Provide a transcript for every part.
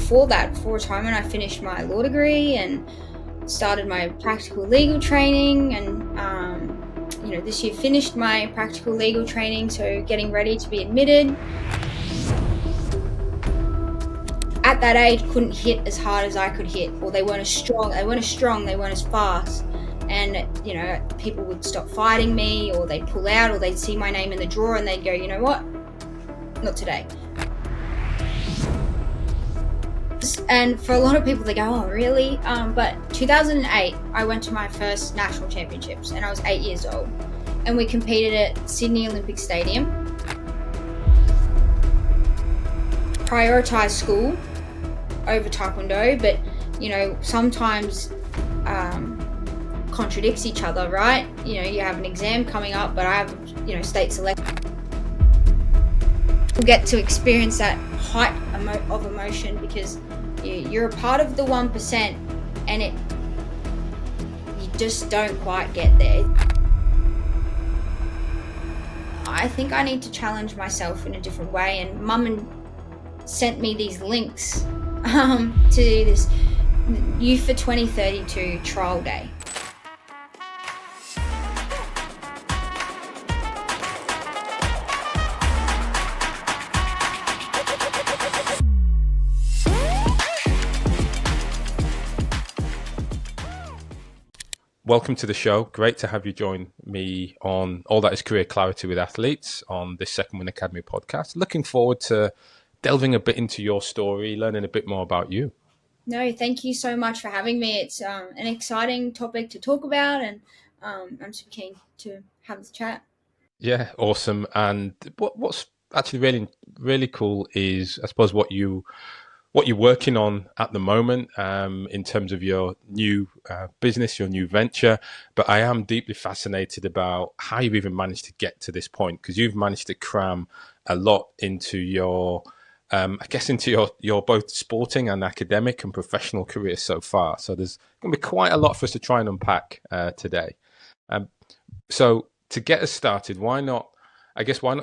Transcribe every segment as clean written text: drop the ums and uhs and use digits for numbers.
before that, before retirement, I finished my law degree and started my practical legal training, and this year finished my practical legal training, so getting ready to be admitted. At that age, couldn't hit as hard as I could hit, or they weren't as strong, they weren't as fast. And, people would stop fighting me, or they'd pull out, or they'd see my name in the drawer and they'd go, you know what, not today. And for a lot of people, they go, oh, really? But 2008, I went to my first national championships, and I was 8 years old. And we competed at Sydney Olympic Stadium. Prioritised school over Taekwondo, but, sometimes contradicts each other, right? You have an exam coming up, but I have, state select. You'll get to experience that height of emotion because you're a part of the 1%, and you just don't quite get there. I think I need to challenge myself in a different way, and Mum sent me these links to this Youth for 2032 trial day. Welcome to the show. Great to have you join me on All That Is Career Clarity with Athletes on this Second Win Academy podcast. Looking forward to delving a bit into your story, learning a bit more about you. No, thank you so much for having me. It's an exciting topic to talk about, and I'm super keen to have this chat. Yeah, awesome. And what's actually really, really cool is, I suppose, what you're working on at the moment in terms of your new business, your new venture. But I am deeply fascinated about how you've even managed to get to this point, because you've managed to cram a lot into your, into your both sporting and academic and professional career so far. So there's going to be quite a lot for us to try and unpack today. So to get us started, why not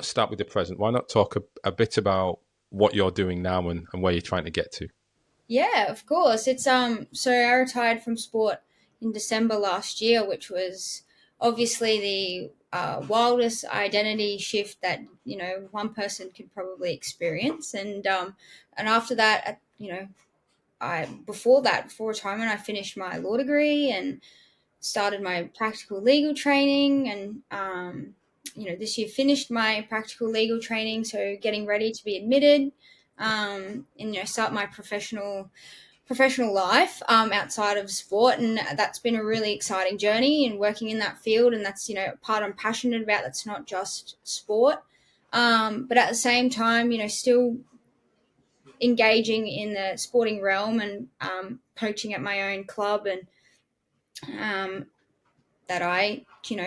start with the present? Why not talk a bit about what you're doing now and where you're trying to get to? Yeah, of course. It's so I retired from sport in December last year, which was obviously the wildest identity shift that one person could probably experience. And after that, before retirement, I finished my law degree and started my practical legal training, and this year finished my practical legal training, so getting ready to be admitted, and start my professional life outside of sport. And that's been a really exciting journey, and working in that field, and that's a part I'm passionate about. That's not just sport, but at the same time still engaging in the sporting realm, and coaching at my own club, and that I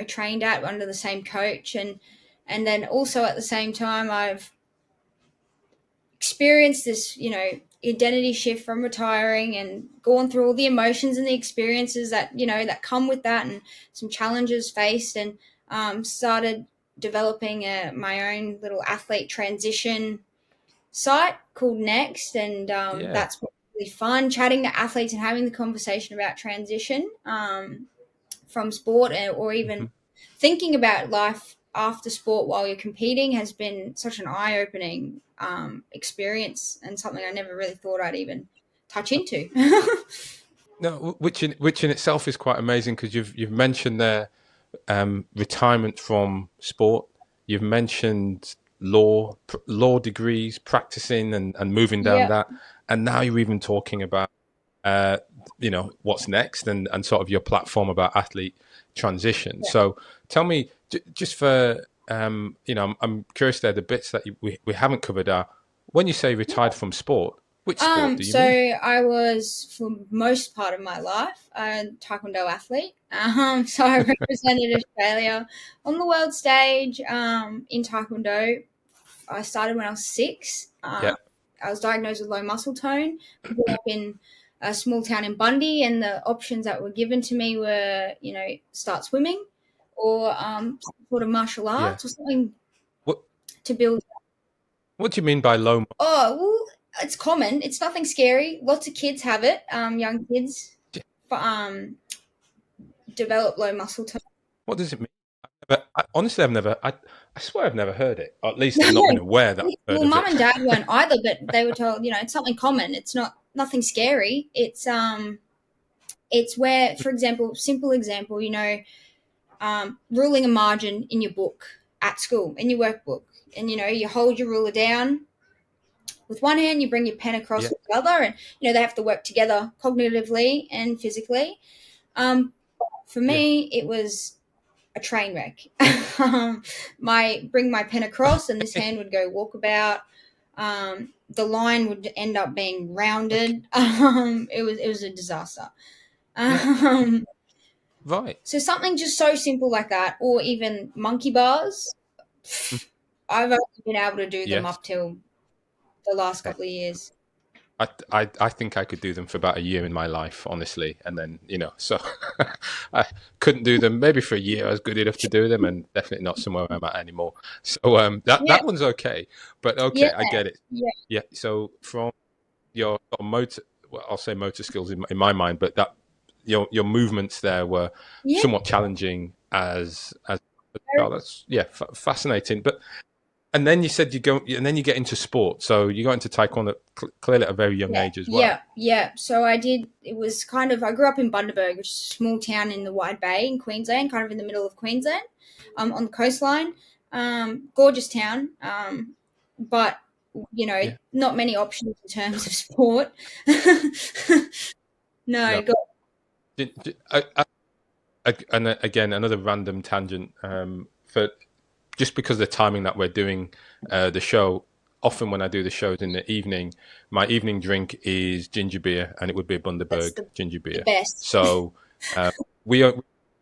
trained at under the same coach, and then also at the same time I've experienced this identity shift from retiring, and gone through all the emotions and the experiences that that come with that, and some challenges faced, and started developing my own little athlete transition site called NEEXT, and that's really fun, chatting to athletes and having the conversation about transition from sport, or even thinking about life after sport while you're competing has been such an eye-opening experience, and something I never really thought I'd even touch into. No, which in itself is quite amazing, because you've mentioned there retirement from sport. You've mentioned law degrees, practicing and moving down that, and now you're even talking about what's next, and sort of your platform about athlete transition. Yeah. So tell me, just for I'm curious there, the bits that we haven't covered are, when you say retired from sport, which sport do you mean? So I was, for most part of my life, a Taekwondo athlete. So I represented Australia on the world stage in Taekwondo. I started when I was 6. I was diagnosed with low muscle tone. I grew up in a small town in Bundy, and the options that were given to me were, start swimming, or some sort of martial arts, or something to build. What do you mean by low? Oh, It's common. It's nothing scary. Lots of kids have it. Young kids Yeah. develop low muscle tone. What does it mean? But honestly, I swear I've never heard it. Or at least I've not been aware that I've heard Well, of mum it. and dad weren't either, but they were told, it's something common. It's not nothing scary. It's where, for example, simple example, ruling a margin in your book at school, in your workbook. And, you hold your ruler down with one hand, you bring your pen across Yeah. with the other, and, they have to work together cognitively and physically. For Yeah. me, it was a train wreck. Bring my pen across, and this hand would go walkabout. The line would end up being Okay. rounded. It was a disaster. Yeah. Um, Right. so something just so simple like that, or even monkey bars. Mm. I've only been able to do them Yes. up till the last Okay. couple of years. I think I could do them for about a year in my life, honestly, and then so I couldn't do them. Maybe for a year I was good enough to do them, and definitely not somewhere I'm at anymore. So Yeah, that one's okay, but yeah, okay, I get it. yeah, Yeah. So from your motor, well, I'll say motor skills in my mind, but that your movements there were yeah. somewhat challenging as a child. That's fascinating. But and then you said and then you get into sport. So you got into Taekwondo clearly at a very young Yeah, age as well. yeah, yeah. So I did. It was kind of. I grew up in Bundaberg, which is a small town in the Wide Bay in Queensland, kind of in the middle of Queensland, on the coastline. Gorgeous town, but Yeah. not many options in terms of sport. No, No. got, And again, another random tangent. For just because of the timing that we're doing the show, often when I do the shows in the evening, my evening drink is ginger beer, and it would be a that's Bundaberg ginger the beer. best. So we are,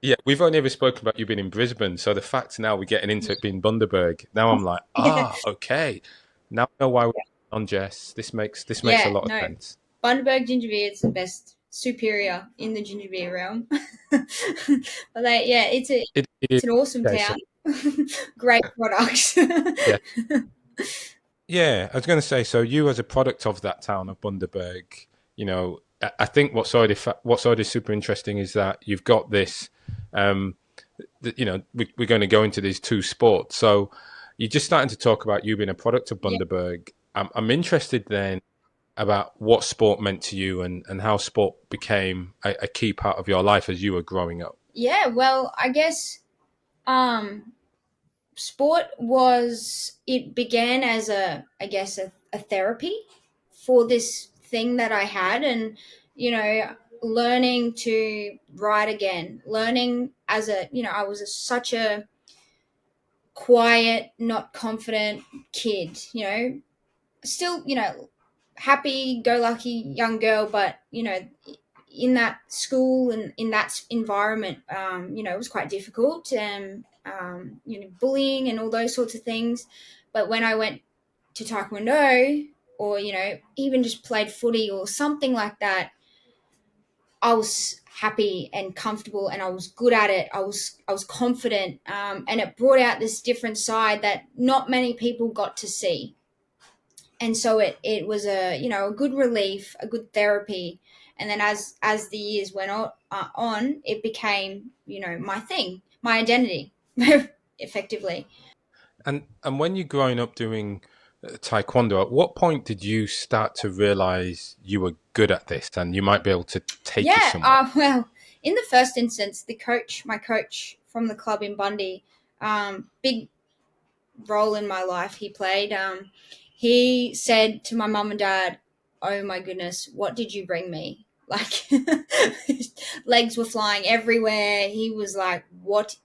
yeah, we've only ever spoken about you being in Brisbane. So the fact now we're getting into it being Bundaberg, now I'm like, Yeah, okay, now I know why we're on Jess. This makes a yeah. lot of No, sense. Bundaberg ginger beer is the best, superior in the ginger beer realm. But yeah, It is. it's an awesome Okay, town. so Great products. yeah. Yeah, I was going to say, so you as a product of that town of Bundaberg, I think what's already super interesting is that you've got this, we're going to go into these two sports. So you're just starting to talk about you being a product of Yeah. Bundaberg. I'm interested then about what sport meant to you and how sport became a key part of your life as you were growing up. Yeah, well, I guess sport it began as a therapy for this thing that I had, and learning to ride again, learning as I was such a quiet, not confident kid, still, happy go lucky young girl, but in that school and in that environment, it was quite difficult, and bullying and all those sorts of things. But when I went to Taekwondo, or even just played footy or something like that, I was happy and comfortable, and I was good at it. I was confident, and it brought out this different side that not many people got to see. And so it was a good relief, a good therapy. And then as the years went on, it became my thing, my identity, effectively. And when you're growing up doing Taekwondo, at what point did you start to realize you were good at this and you might be able to take it Yeah. somewhere? Well, in the first instance, my coach from the club in Bundy, big role in my life he played. He said to my mum and dad, "Oh my goodness, what did you bring me?" Like, his legs were flying everywhere. He was like, "What?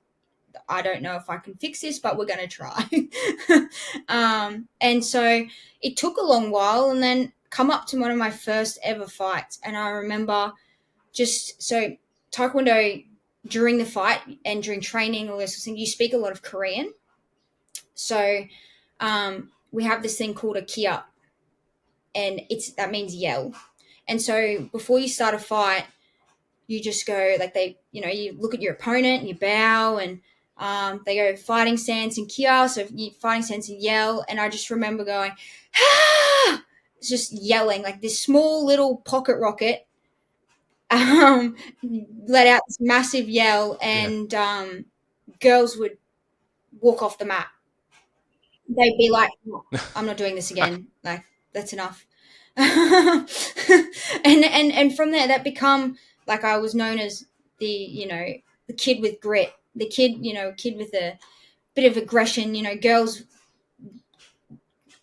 I don't know if I can fix this, but we're going to try." And so it took a long while, and then come up to one of my first ever fights. And I remember Taekwondo, during the fight and during training, all those sorts of things, you speak a lot of Korean. So we have this thing called a kia, and that means yell. And so before you start a fight, you just go like you look at your opponent and you bow, and they go fighting stance and kia. So you fighting stance and yell. And I just remember going, ah! just yelling like this small little pocket rocket, um, let out this massive yell, Yeah. and girls would walk off the mat. They'd be like, "Oh, I'm not doing this again. Like, that's enough." And from there, that become like I was known as the the kid with grit, the kid with a bit of aggression. Girls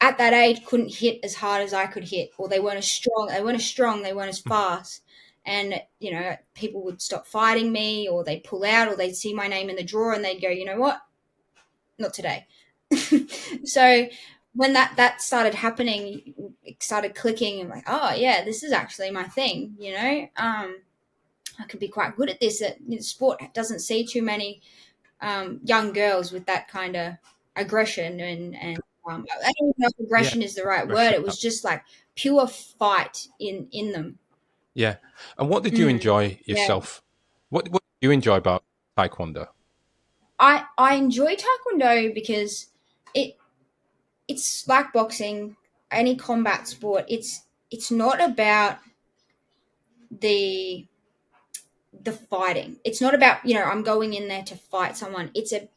at that age couldn't hit as hard as I could hit, or they weren't as strong. They weren't as fast. And people would stop fighting me, or they'd pull out, or they'd see my name in the drawer, and they'd go, "You know what? Not today." So when that started happening, it started clicking, and like, oh yeah, this is actually my thing. I could be quite good at this. Sport doesn't see too many young girls with that kind of aggression, and I don't even know if Yeah. aggression is the right word. Russian. It was just like pure fight in them. Yeah. And what did you Mm, enjoy yeah, yourself? What did you enjoy about Taekwondo? I enjoy Taekwondo because it it's like boxing, any combat sport. It's not about the the fighting. It's not about, I'm going in there to fight someone. It's a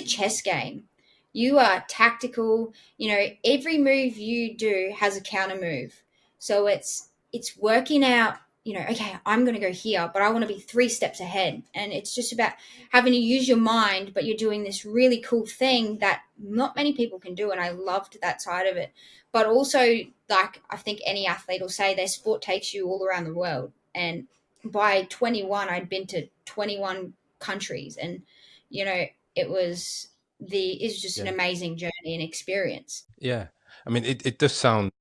chess game. You are tactical. Every move you do has a counter move. So it's working out, okay, I'm going to go here, but I want to be 3 steps ahead. And it's just about having to use your mind, but you're doing this really cool thing that not many people can do, and I loved that side of it. But also, like, I think any athlete will say, their sport takes you all around the world. And by 21 I'd been to 21 countries, and it's just an Yeah. amazing journey and experience. Yeah. I mean, it does sound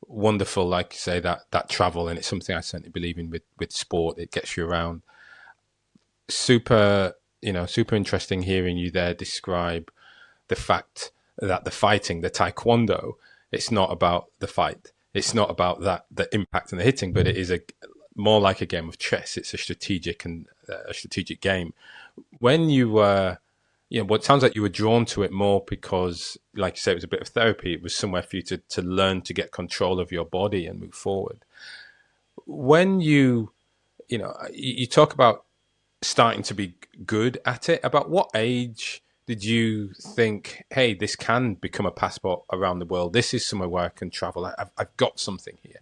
wonderful, like you say, that travel, and it's something I certainly believe in with sport. It gets you around. Super interesting hearing you there describe the fact that the fighting, the Taekwondo, it's not about the fight. It's not about the impact and the hitting, but it is a more like a game of chess. It's a strategic game. When you were, what sounds like you were drawn to it more because, like you say, it was a bit of therapy. It was somewhere for you to learn to get control of your body and move forward. When you talk about starting to be good at it, about what age did you think, hey, this can become a passport around the world? This is somewhere where I can travel. I've got something here.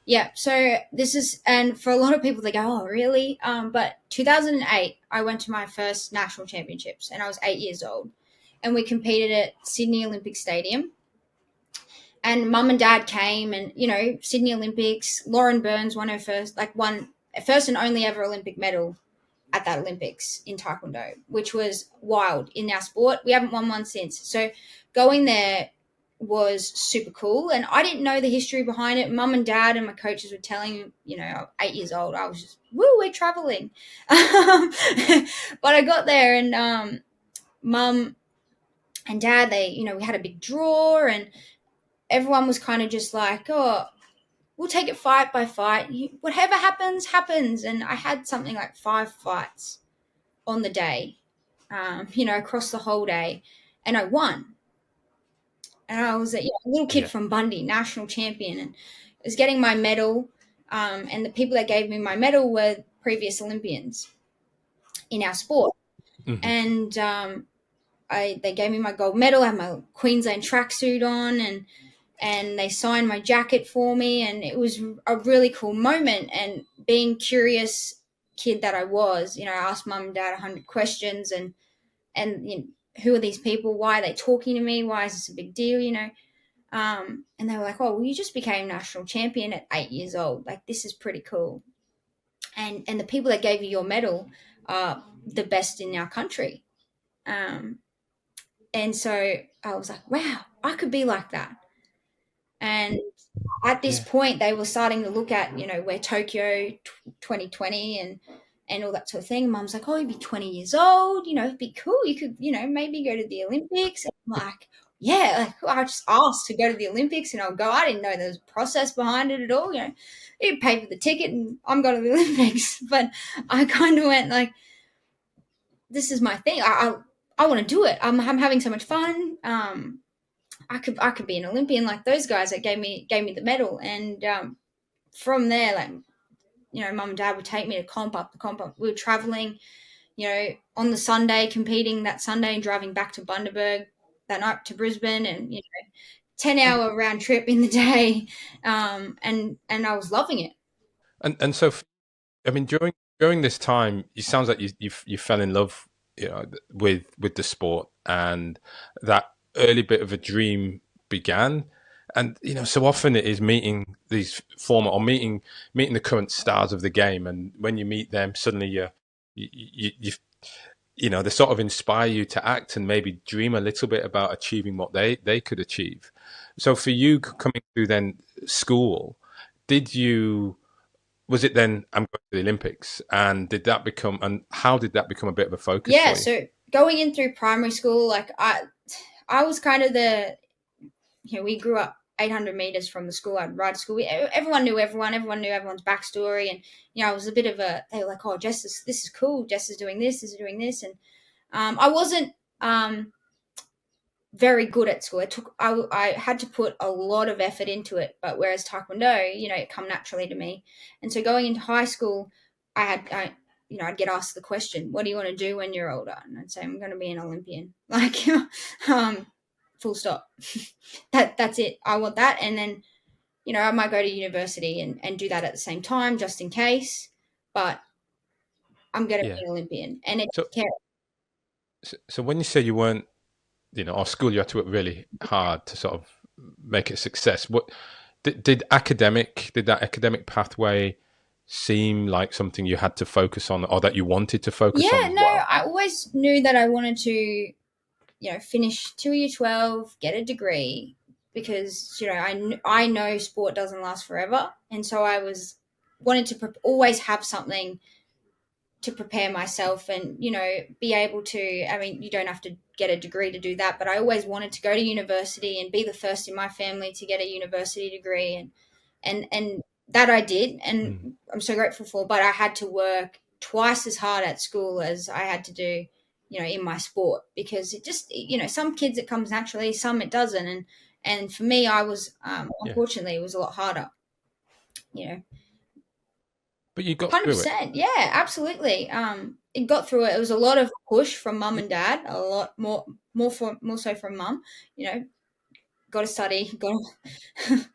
Yeah, so this is, and for a lot of people they go, oh really, but 2008 I went to my first national championships, and I was 8 years old, and we competed at Sydney Olympic Stadium. And mum and dad came, and Sydney Olympics, Lauren Burns won her first and only ever Olympic medal at that Olympics in Taekwondo, which was wild in our sport. We haven't won one since. So going there was super cool. And I didn't know the history behind it. Mum and dad and my coaches were telling me, 8 years old, I was just, woo, we're traveling. But I got there, and mum and dad, we had a big draw, and everyone was kind of just like, oh, we'll take it fight by fight. Whatever happens, happens. And I had something like 5 fights on the day, across the whole day, and I won. And I was a little kid Yeah. from Bundy, national champion, and I was getting my medal. And the people that gave me my medal were previous Olympians in our sport. Hmm. And they gave me my gold medal. I had my Queensland tracksuit on, and they signed my jacket for me, and it was a really cool moment. And being curious kid that I was, I asked mum and dad 100 questions, and who are these people? Why are they talking to me? Why is this a big deal? And they were like, "Oh, well, you just became national champion at 8 years old. Like, this is pretty cool." And the people that gave you your medal are the best in our country. Um, and so I was like, "Wow, I could be like that." And at this Yeah. point, they were starting to look at, where Tokyo 2020 and all that sort of thing. Mum's like, oh, you'd be 20 years old, it'd be cool. You could, maybe go to the Olympics. And I'm like, yeah, like I just asked to go to the Olympics, and I'll go. I didn't know there was a process behind it at all. You pay for the ticket and I'm going to the Olympics. But I kind of went like, this is my thing. I want to do it. I'm having so much fun. I could be an Olympian like those guys that gave me the medal. And from there, like, mum and dad would take me to comp up the comp up. We were traveling, on the Sunday, competing that Sunday and driving back to Bundaberg that night to Brisbane, and 10-hour round trip in the day, and I was loving it. And so, I mean, during this time, it sounds like you fell in love, with the sport, and that early bit of a dream began. And so often it is meeting these former or meeting the current stars of the game, and when you meet them, suddenly they sort of inspire you to act and maybe dream a little bit about achieving what they could achieve. So for you coming through then school, did you was it then I'm going to the Olympics, and how did that become a bit of a focus Yeah, for you? so going in through primary school, like I was kind of we grew up 800 meters from the school I'd ride to school. Everyone knew everyone's backstory. And, I was a bit of they were like, oh, Jess, this is cool. Jess is doing this, And I wasn't very good at school. I had to put a lot of effort into it. But whereas Taekwondo, it come naturally to me. And so going into high school, I'd get asked the question, what do you want to do when you're older? And I'd say, I'm going to be an Olympian. Like, full stop. That's it. I want that. And then, I might go to university and do that at the same time, just in case. But I'm going to Yeah. be an Olympian. And it So cares. so when you say you weren't, or school, you had to work really hard to sort of make it a success. What did that academic pathway seem like something you had to focus on, or that you wanted to focus on Yeah, as no, well? I always knew that I wanted to, finish till year 12, get a degree, because, I know sport doesn't last forever. And so I was wanted to always have something to prepare myself and, be able to, I mean, you don't have to get a degree to do that, but I always wanted to go to university and be the first in my family to get a university degree. And that I did, Mm. and I'm so grateful for, but I had to work twice as hard at school as I had to do, in my sport, because it just, some kids it comes naturally, some it doesn't. And for me, I was, Yeah, unfortunately, it was a lot harder, you know. but you got through it. 100%. Yeah, absolutely. It got through it. It was a lot of push from mum Y- and dad, a lot more so from mum. Got to study, got to.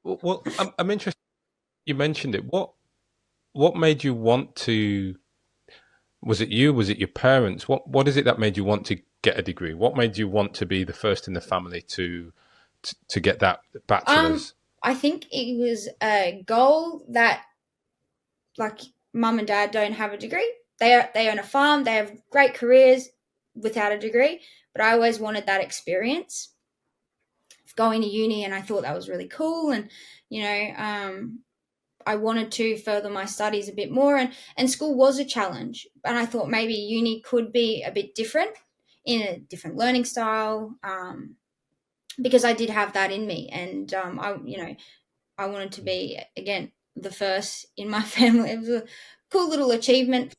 Well, I'm interested. You mentioned it. What made you want to? Was it you? Was it your parents? What is it that made you want to get a degree? What made you want to be the first in the family to get that Um, bachelor's? I think it was a goal that, like, mum and dad don't have a degree. They own a farm. They have great careers without a degree. But I always wanted that experience of going to uni, and I thought that was really cool. And you know, I wanted to further my studies a bit more, and school was a challenge. And I thought maybe uni could be a bit different, in a different learning style, because I did have that in me. And I wanted to be, again, the first in my family. It was a cool little achievement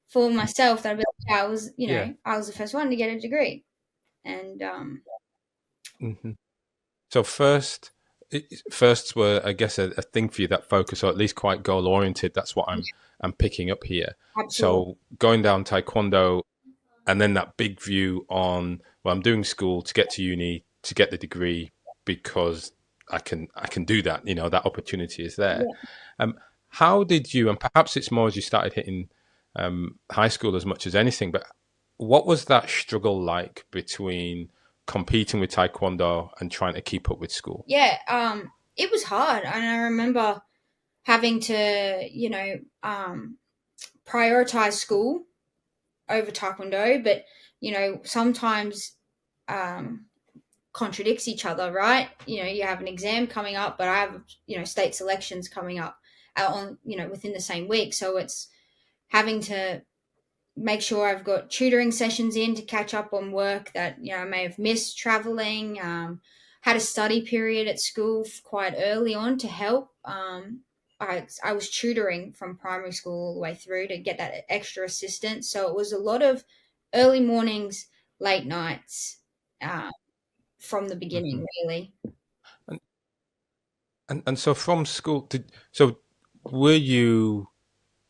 for myself. That I'd be like, yeah, Yeah. I was the first one to get a degree. And Hmm. So firsts were, I guess, a thing for you, that focus, or at least quite goal oriented. That's what I'm picking up here. absolutely, So going down Taekwondo, and then that big view on, well, I'm doing school to get to uni to get the degree, because I can do that. That opportunity is there. yeah. Um, how did you? And perhaps it's more as you started hitting high school as much as anything. But what was that struggle like between competing with Taekwondo and trying to keep up with school? Yeah, it was hard, and I remember having to, prioritize school over Taekwondo, but sometimes um, contradicts each other, right? You have an exam coming up, but I have state selections coming up on within the same week, so it's having to make sure I've got tutoring sessions in to catch up on work that I may have missed traveling. Had a study period at school quite early on to help. I was tutoring from primary school all the way through to get that extra assistance. So it was a lot of early mornings, late nights. uh, from the Hmm. beginning, really. And, and so from school, so were you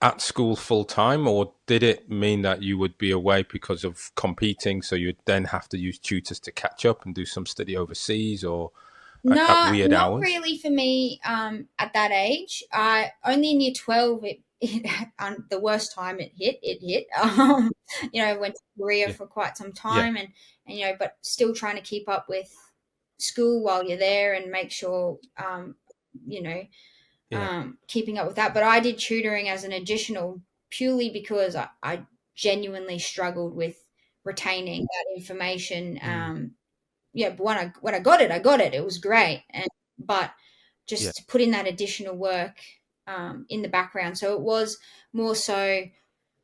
at school full time, or did it mean that you would be away because of competing? So you'd then have to use tutors to catch up and do some study overseas, or at No, weird not hours? really for me at that age. I only in year 12 the worst time it hit. Went to Korea Yeah, for quite some yeah, time and but still trying to keep up with school while you're there and make sure you know yeah. keeping up with that. But I did tutoring as an additional purely because I genuinely struggled with retaining that information. Mm, Yeah, but when I got it, I got it. It was great, but yeah. just to put in that additional work in the background. So it was more so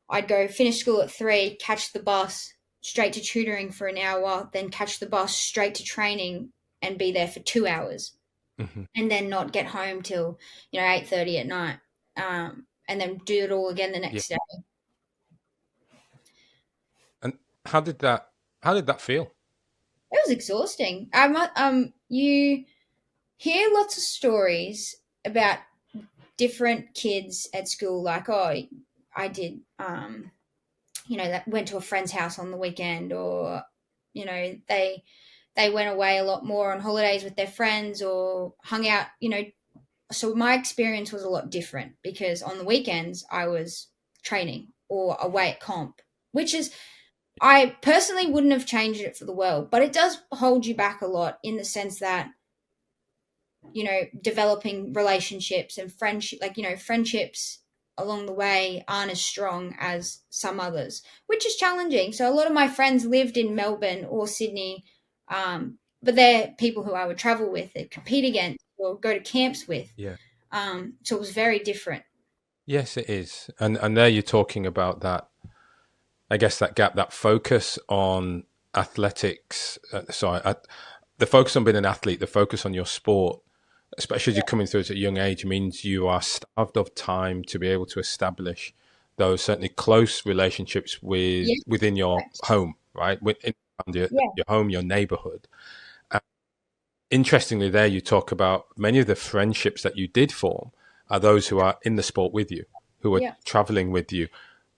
I'd go finish school at 3, catch the bus straight to tutoring for an hour, then catch the bus straight to training and be there for 2 hours, Hmm. and then not get home till 8:30 at night, and then do it all again the Yeah. next day. And how did that how did that feel? It was exhausting. You hear lots of stories about different kids at school, like, oh, I did that went to a friend's house on the weekend, or they went away a lot more on holidays with their friends or hung out. So my experience was a lot different because on the weekends I was training or away at comp, which is, I personally wouldn't have changed it for the world, but it does hold you back a lot in the sense that developing relationships and friendship, friendships along the way aren't as strong as some others, which is challenging. So a lot of my friends lived in Melbourne or Sydney, but they're people who I would travel with, and compete against, or go to camps with. Yeah. So it was very different. Yes, it is. And there you're talking about that, I guess that gap, that focus on athletics. The focus on being an athlete, the focus on your sport, especially as Yeah, you're coming through at a young age, means you are starved of time to be able to establish those certainly close relationships yeah, within your correct. home, right? Around Yeah, your home, your neighborhood. Interestingly, there you talk about many of the friendships that you did form are those who are in the sport with you, who are yeah. traveling with you,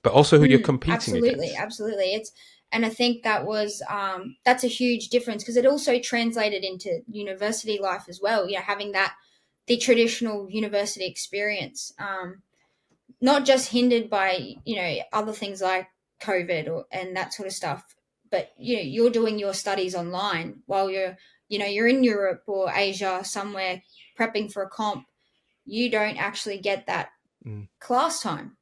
but also who you're competing Absolutely, against. absolutely. And I think that's a huge difference because it also translated into university life as well. Having the traditional university experience, not just hindered by other things like COVID and that sort of stuff, but you're doing your studies online while you're in Europe or Asia somewhere prepping for a comp. You don't actually get that Mm, class time.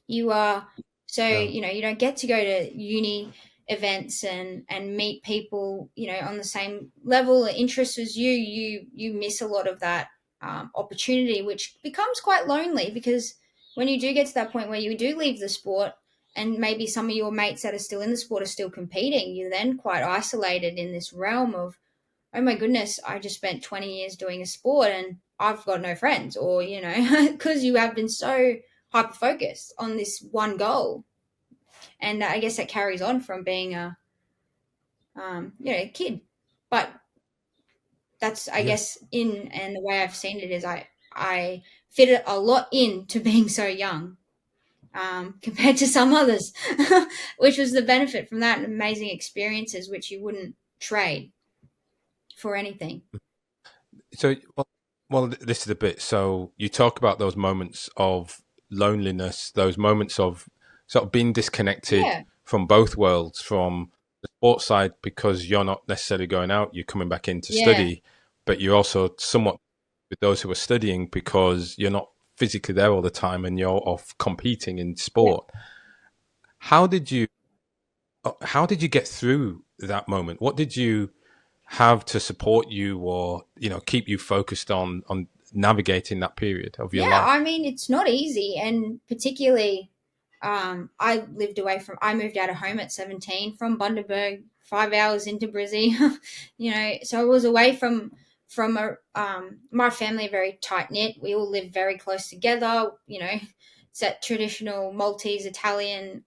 You are so no. you don't get to go to uni events and meet people on the same level of interest as you miss a lot of that opportunity, which becomes quite lonely because when you do get to that point where you do leave the sport and maybe some of your mates that are still in the sport are still competing, you're then quite isolated in this realm of, oh my goodness, I just spent 20 years doing a sport and I've got no friends, or, because you have been so hyper focused on this one goal. And I guess that carries on from being a kid. But that's, I Yeah. guess, and the way I've seen it is I fit it a lot into being so young compared to some others, which was the benefit from that and amazing experiences, which you wouldn't trade for anything. So, this is the bit. So, you talk about those moments of loneliness, those moments of sort of being disconnected Yeah. from both worlds, from the sports side, because you're not necessarily going out, you're coming back in to Yeah. study, but you're also somewhat with those who are studying because you're not physically there all the time and you're off competing in Yeah. sport. How did you how did you get through that moment? What did you have to support you, or keep you focused on navigating that period of your Yeah, I life? mean, it's not easy. And particularly, I moved out of home at 17 from Bundaberg, 5 hours into Brizzy, so I was away my family are very tight knit. We all live very close together, it's that traditional Maltese Italian,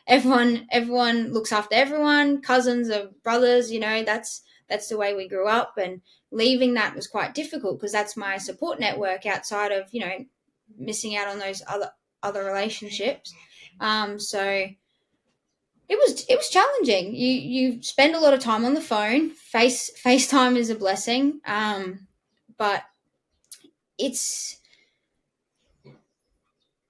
everyone looks after everyone, cousins or brothers, that's the way we grew up. And leaving that was quite difficult because that's my support network outside of, missing out on those other relationships. So it was challenging. You spend a lot of time on the phone. FaceTime is a blessing, but it's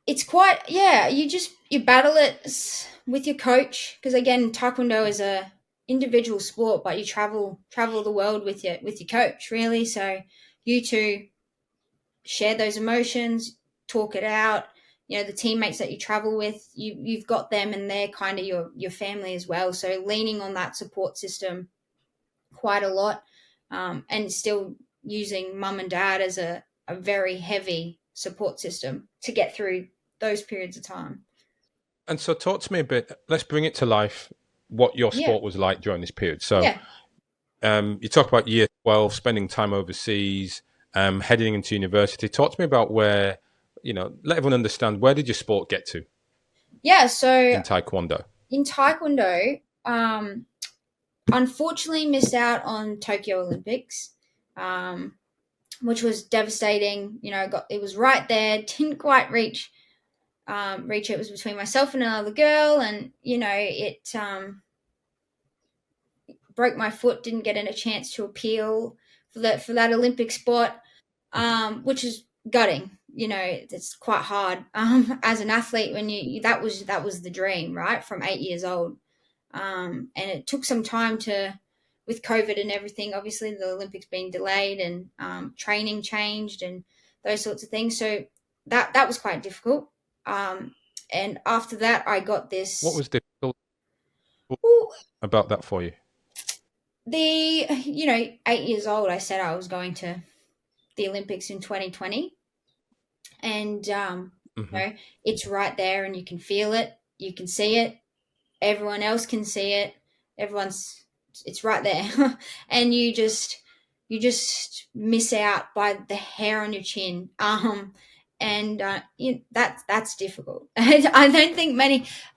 it's quite, yeah. You battle it with your coach because again, Taekwondo is a individual sport, but you travel the world with your coach really. So you two share those emotions, talk it out. The teammates that you travel with, you've got them, and they're kind of your family as well. So leaning on that support system quite a lot, and still using mum and dad as a very heavy support system to get through those periods of time. And so, talk to me a bit. Let's bring it to life. What your Yeah, sport was like during this period. So, yeah, you talk about year 12, spending time overseas, heading into university. Talk to me about where, let everyone understand, where did your sport get to yeah. So in Taekwondo? in Taekwondo, unfortunately missed out on Tokyo Olympics, which was devastating. It was right there, didn't quite reach it. Was between myself and another girl, and it broke my foot. Didn't get a chance to appeal for that Olympic spot, which is gutting. It's quite hard as an athlete when that was the dream, right, from 8 years old. And it took some time with COVID and everything. Obviously, the Olympics being delayed and training changed and those sorts of things. So that was quite difficult. And after that, I got What this. was difficult Well, about that for you? 8 years old, I said I was going to the Olympics in 2020, and Hmm. it's right there, and you can feel it, you can see it, everyone else can see it, it's right there. And you just miss out by the hair on your chin. And that's difficult. I don't think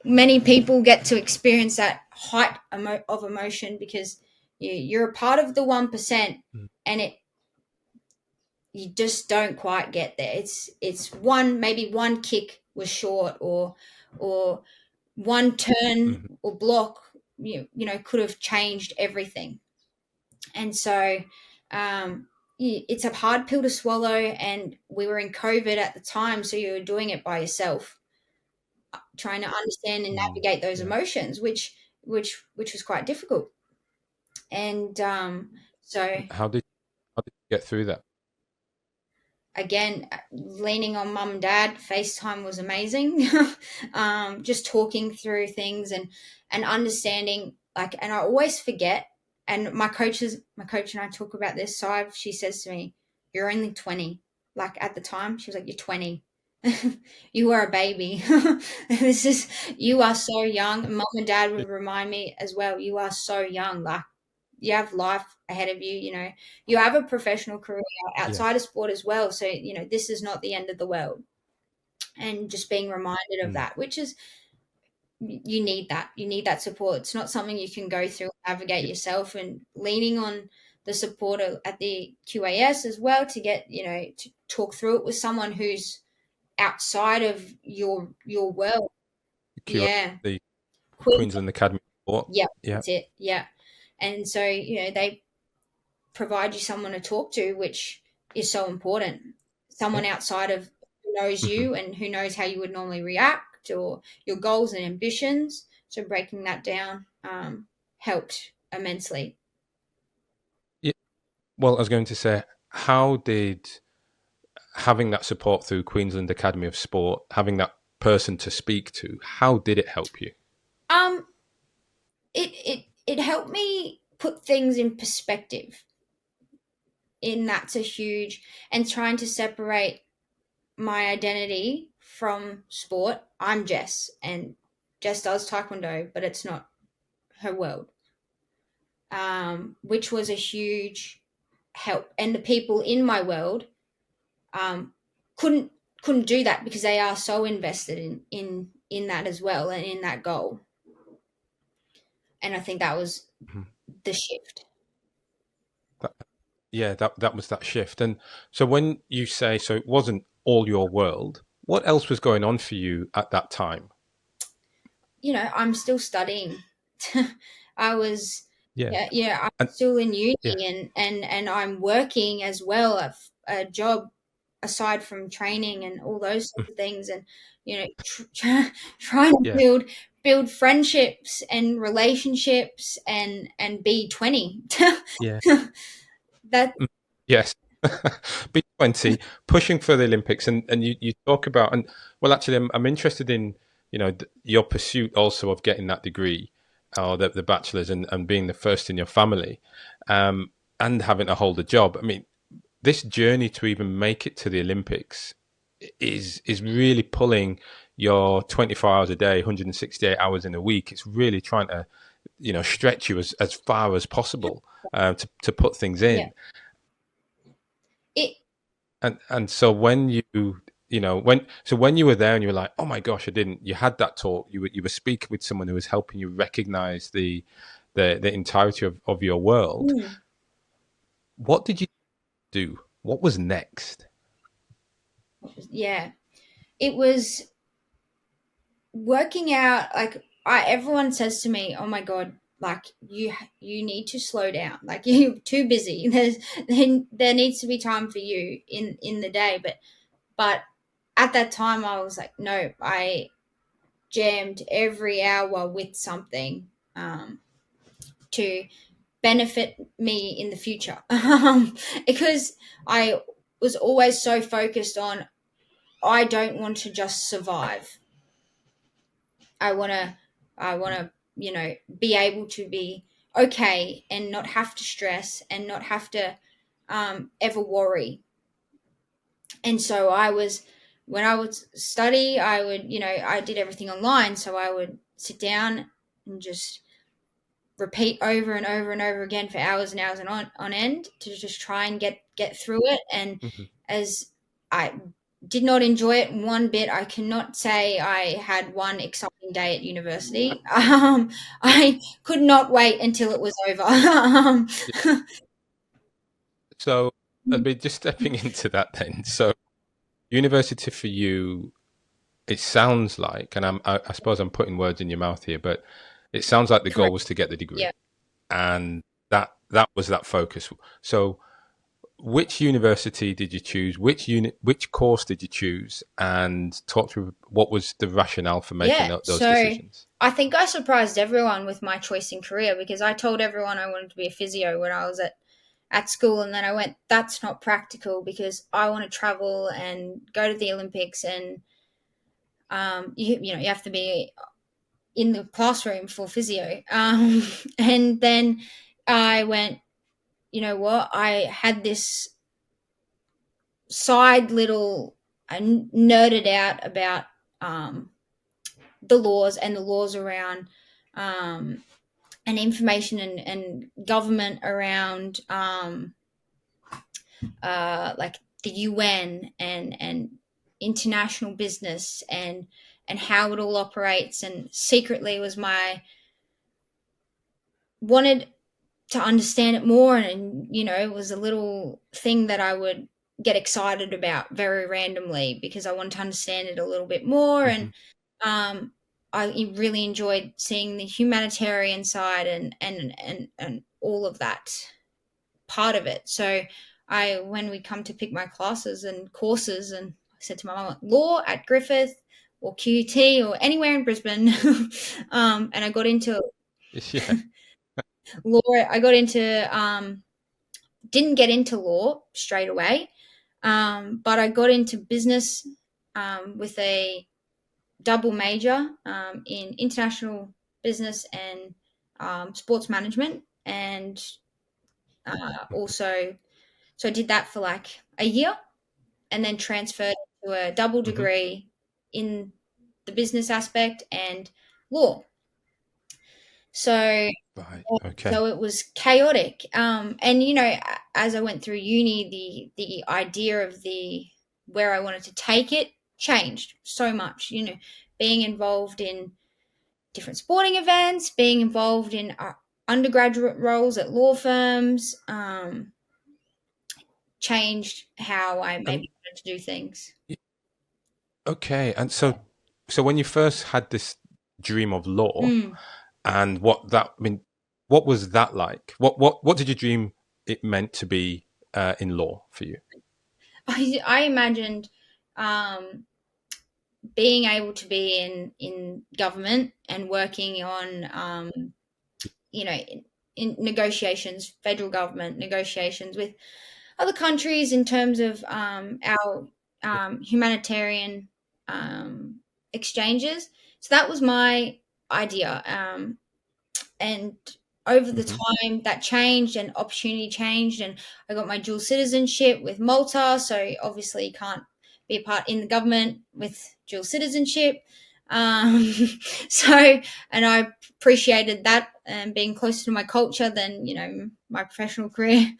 many people get to experience that height of emotion because you're a part of the 1%, and you just don't quite get there. It's maybe one kick was short, or one turn Hmm. or block, could have changed everything. And so, it's a hard pill to swallow. And we were in COVID at the time, so you were doing it by yourself, trying to understand and navigate those Yeah. emotions, which was quite difficult. And so How did you get through that? again, leaning on mum and dad, FaceTime was amazing. Just talking through things and understanding, and I always forget. And my coach and I talk about this. So she says to me, "You're only 20." Like at the time, she was like, "You're 20. You are a baby. You are so young." And mum and dad would remind me as well, "You are so young. Like you have life ahead of you. You have a professional career Yeah. outside of sport as well. So, this is not the end of the world." And just being reminded of Mm. that, which is, you need that. You need that support. It's not something you can go through and navigate Yeah. yourself, and leaning on the support at the QAS as well to get, to talk through it with someone who's outside of your world. QA, Yeah. the Queen. Queensland Academy of Sport. Yeah, Yeah. that's it. Yeah. And so, they provide you someone to talk to, which is so important. Yeah. Someone outside of who knows Hmm. you and who knows how you would normally react or your goals and ambitions. So breaking that down helped immensely. Yeah. Well, I was going to say, how did having that support through Queensland Academy of Sport, having that person to speak to, how did it help you? Um, it helped me put things in perspective. In that's a huge, and trying to separate my identity from sport. I'm Jess, and Jess does Taekwondo, but it's not her world, which was a huge help. And the people in my world um, couldn't couldn't do that because they are so invested in in that as well and in that goal. And I think that was Mhm. the shift. That, yeah, that was that shift. And so when you say so, it wasn't all your world. What else was going on for you at that time? I'm still studying. I was, Yeah, yeah, I'm and still in uni, yeah, and I'm working as well at a job aside from training and all those sorts mm, of things, and trying to yeah, build friendships and relationships and be 20. yeah. That Mm, yes. B20 pushing for the Olympics, and you talk about, and well, actually, I'm interested in your pursuit also of getting that degree or the bachelor's, and being the first in your family, and having to hold a job. I mean, this journey to even make it to the Olympics is really pulling your 24 hours a day, 168 hours in a week. It's really trying to stretch you as far as possible, to put things yeah, in. it And so when when you were there and you were like, oh my gosh, I didn't. You had that talk. You were speaking with someone who was helping you recognize the entirety of your world. mm, What did you do? What was next? yeah, it was working out. Like, everyone says to me, "Oh my god, like you need to slow down. Like, you're too busy. There needs to be time for you in the day." But at that time, I was like, no, I jammed every hour with something, to benefit me in the future, because I was always so focused on, I don't want to just survive. I want to be able to be okay and not have to stress and not have to ever worry. And so when I would study, I would, I did everything online. So I would sit down and just repeat over and over and over again for hours and hours and on end to just try and get through it. And Hmm. as I did not enjoy it one bit, I cannot say I had one exciting day at university. I could not wait until it was over. So I'd be just stepping into that then. So university for you, it sounds like, and I suppose I'm putting words in your mouth here, but it sounds like the goal Correct. was to get the degree, Yeah. and that was that focus. So which university did you choose? Which course did you choose? And talk through what was the rationale for making Yeah. those So decisions. I think I surprised everyone with my choice in career, because I told everyone I wanted to be a physio when I was at school, and then I went, that's not practical because I want to travel and go to the Olympics, and you have to be in the classroom for physio. And then I went, you know what? I had this side little, I nerded out about um, the laws and the laws around, um, and information and government around, like the UN and international business and how it all operates. And secretly was my wanted to understand it more, and it was a little thing that I would get excited about very randomly because I wanted to understand it a little bit more. Hmm. And um, I really enjoyed seeing the humanitarian side and all of that part of it. So when we come to pick my classes and courses, and I said to my mum, law at Griffith or QT or anywhere in Brisbane. And I got into Yeah. law. I got into, didn't get into law straight away, but I got into business, with a double major, in international business and sports management. And also, so I did that for like a year, and then transferred to a double Hmm. degree in the business aspect and law. So Right. so Okay. it was chaotic. And as I went through uni, the idea of the where I wanted to take it changed so much. being involved in different sporting events, being involved in undergraduate roles at law firms, changed how I And maybe wanted to do things. okay, and so when you first had this dream of law, Mm. and what that I mean, what was that like? What did you dream it meant to be in law for you? I imagined um, being able to be in government and working on you know in negotiations, federal government negotiations with other countries in terms of our humanitarian um, exchanges. So that was my idea. And over the Hmm. time that changed and opportunity changed, and I got my dual citizenship with Malta, so obviously can't be a part in the government with dual citizenship. um, so and I appreciated that and being closer to my culture than my professional career.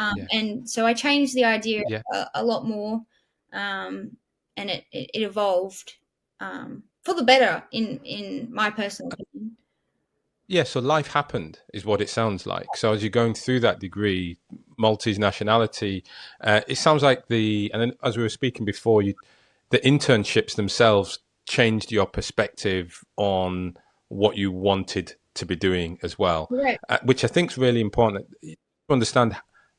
Yeah, And so I changed the idea yeah, a lot more, and it evolved for the better in my personal opinion. yeah. So life happened, is what it sounds like. So as you're going through that degree, Maltese nationality, it sounds like and then as we were speaking before, the internships themselves changed your perspective on what you wanted to be doing as well, Right. which I think is really important to understand.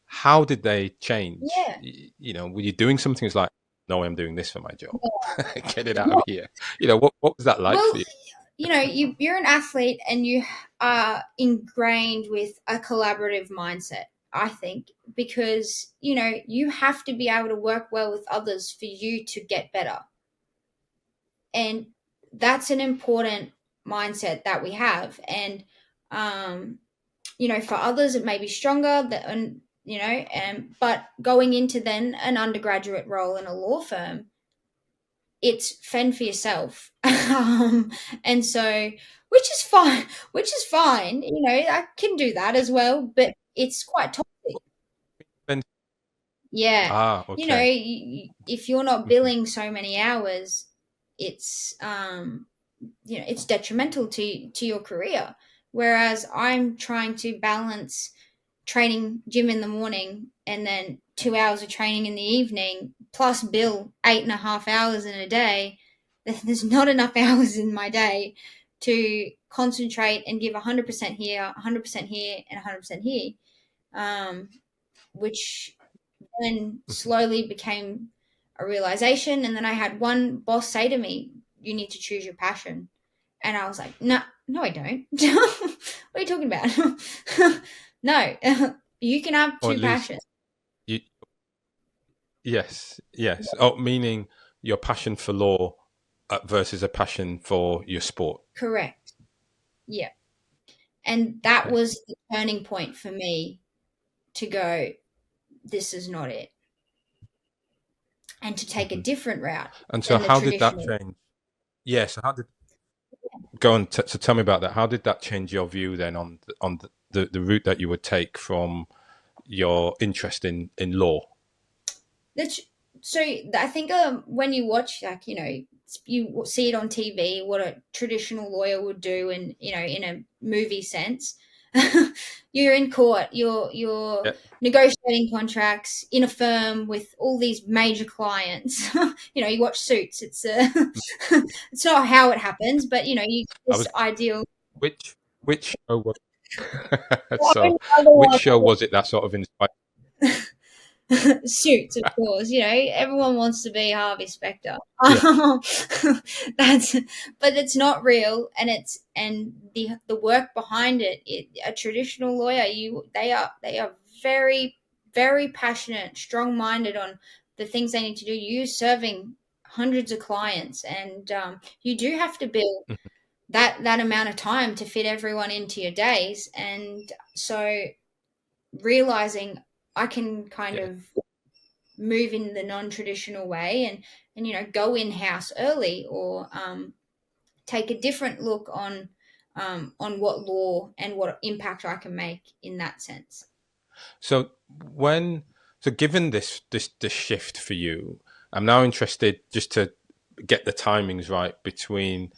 How did they change? Yeah. Were you doing something that's like, no, I'm doing this for my job, get it out of here? What was that like Well, for you? you're an athlete and you are ingrained with a collaborative mindset, I think, because, you have to be able to work well with others for you to get better. And that's an important mindset that we have. And, um, for others, it may be stronger and, but going into then an undergraduate role in a law firm, it's fend for yourself. And so, which is fine, I can do that as well, but it's quite toxic. And Yeah. okay. If you're not Mhm. billing so many hours, it's it's detrimental to your career. Whereas I'm trying to balance training gym in the morning and then 2 hours of training in the evening, plus bill 8.5 hours in a day. There's not enough hours in my day to concentrate and give 100% here, 100% here, and 100% here, um, which then slowly became a realization. And then I had one boss say to me, "You need to choose your passion." And I was like, "No, no, I don't." What are you talking about? No, you can have Or at two least passions. you, yes, yes. Oh, meaning your passion for law versus a passion for your sport. Correct. Yeah. And that Okay. was the turning point for me to go, this is not it, and to take a Hmm. different route And so, than the how did that traditional. change? Yeah. So, how did go on? So, tell me about that. How did that change your view then on the route that you would take from your interest in law? That's so. I think when you watch, like, you see it on TV what a traditional lawyer would do, and in a movie sense, you're in court, you're Yeah. negotiating contracts in a firm with all these major clients. You watch Suits. It's it's not how it happens, but you I this was ideal. which show was The so only other which one show was it that sort of inspired? Suits, of course. Everyone wants to be Harvey Specter. Yeah. That's, but it's not real, and the work behind it. A traditional lawyer, they are very, very passionate, strong minded on the things they need to do. You serving hundreds of clients, and you do have to build Mhm. that amount of time to fit everyone into your days, and so realizing I can kind Yeah. of move in the non-traditional way, and go in-house early, or take a different look on what law and what impact I can make in that sense. So when given this shift for you, I'm now interested just to get the timings right between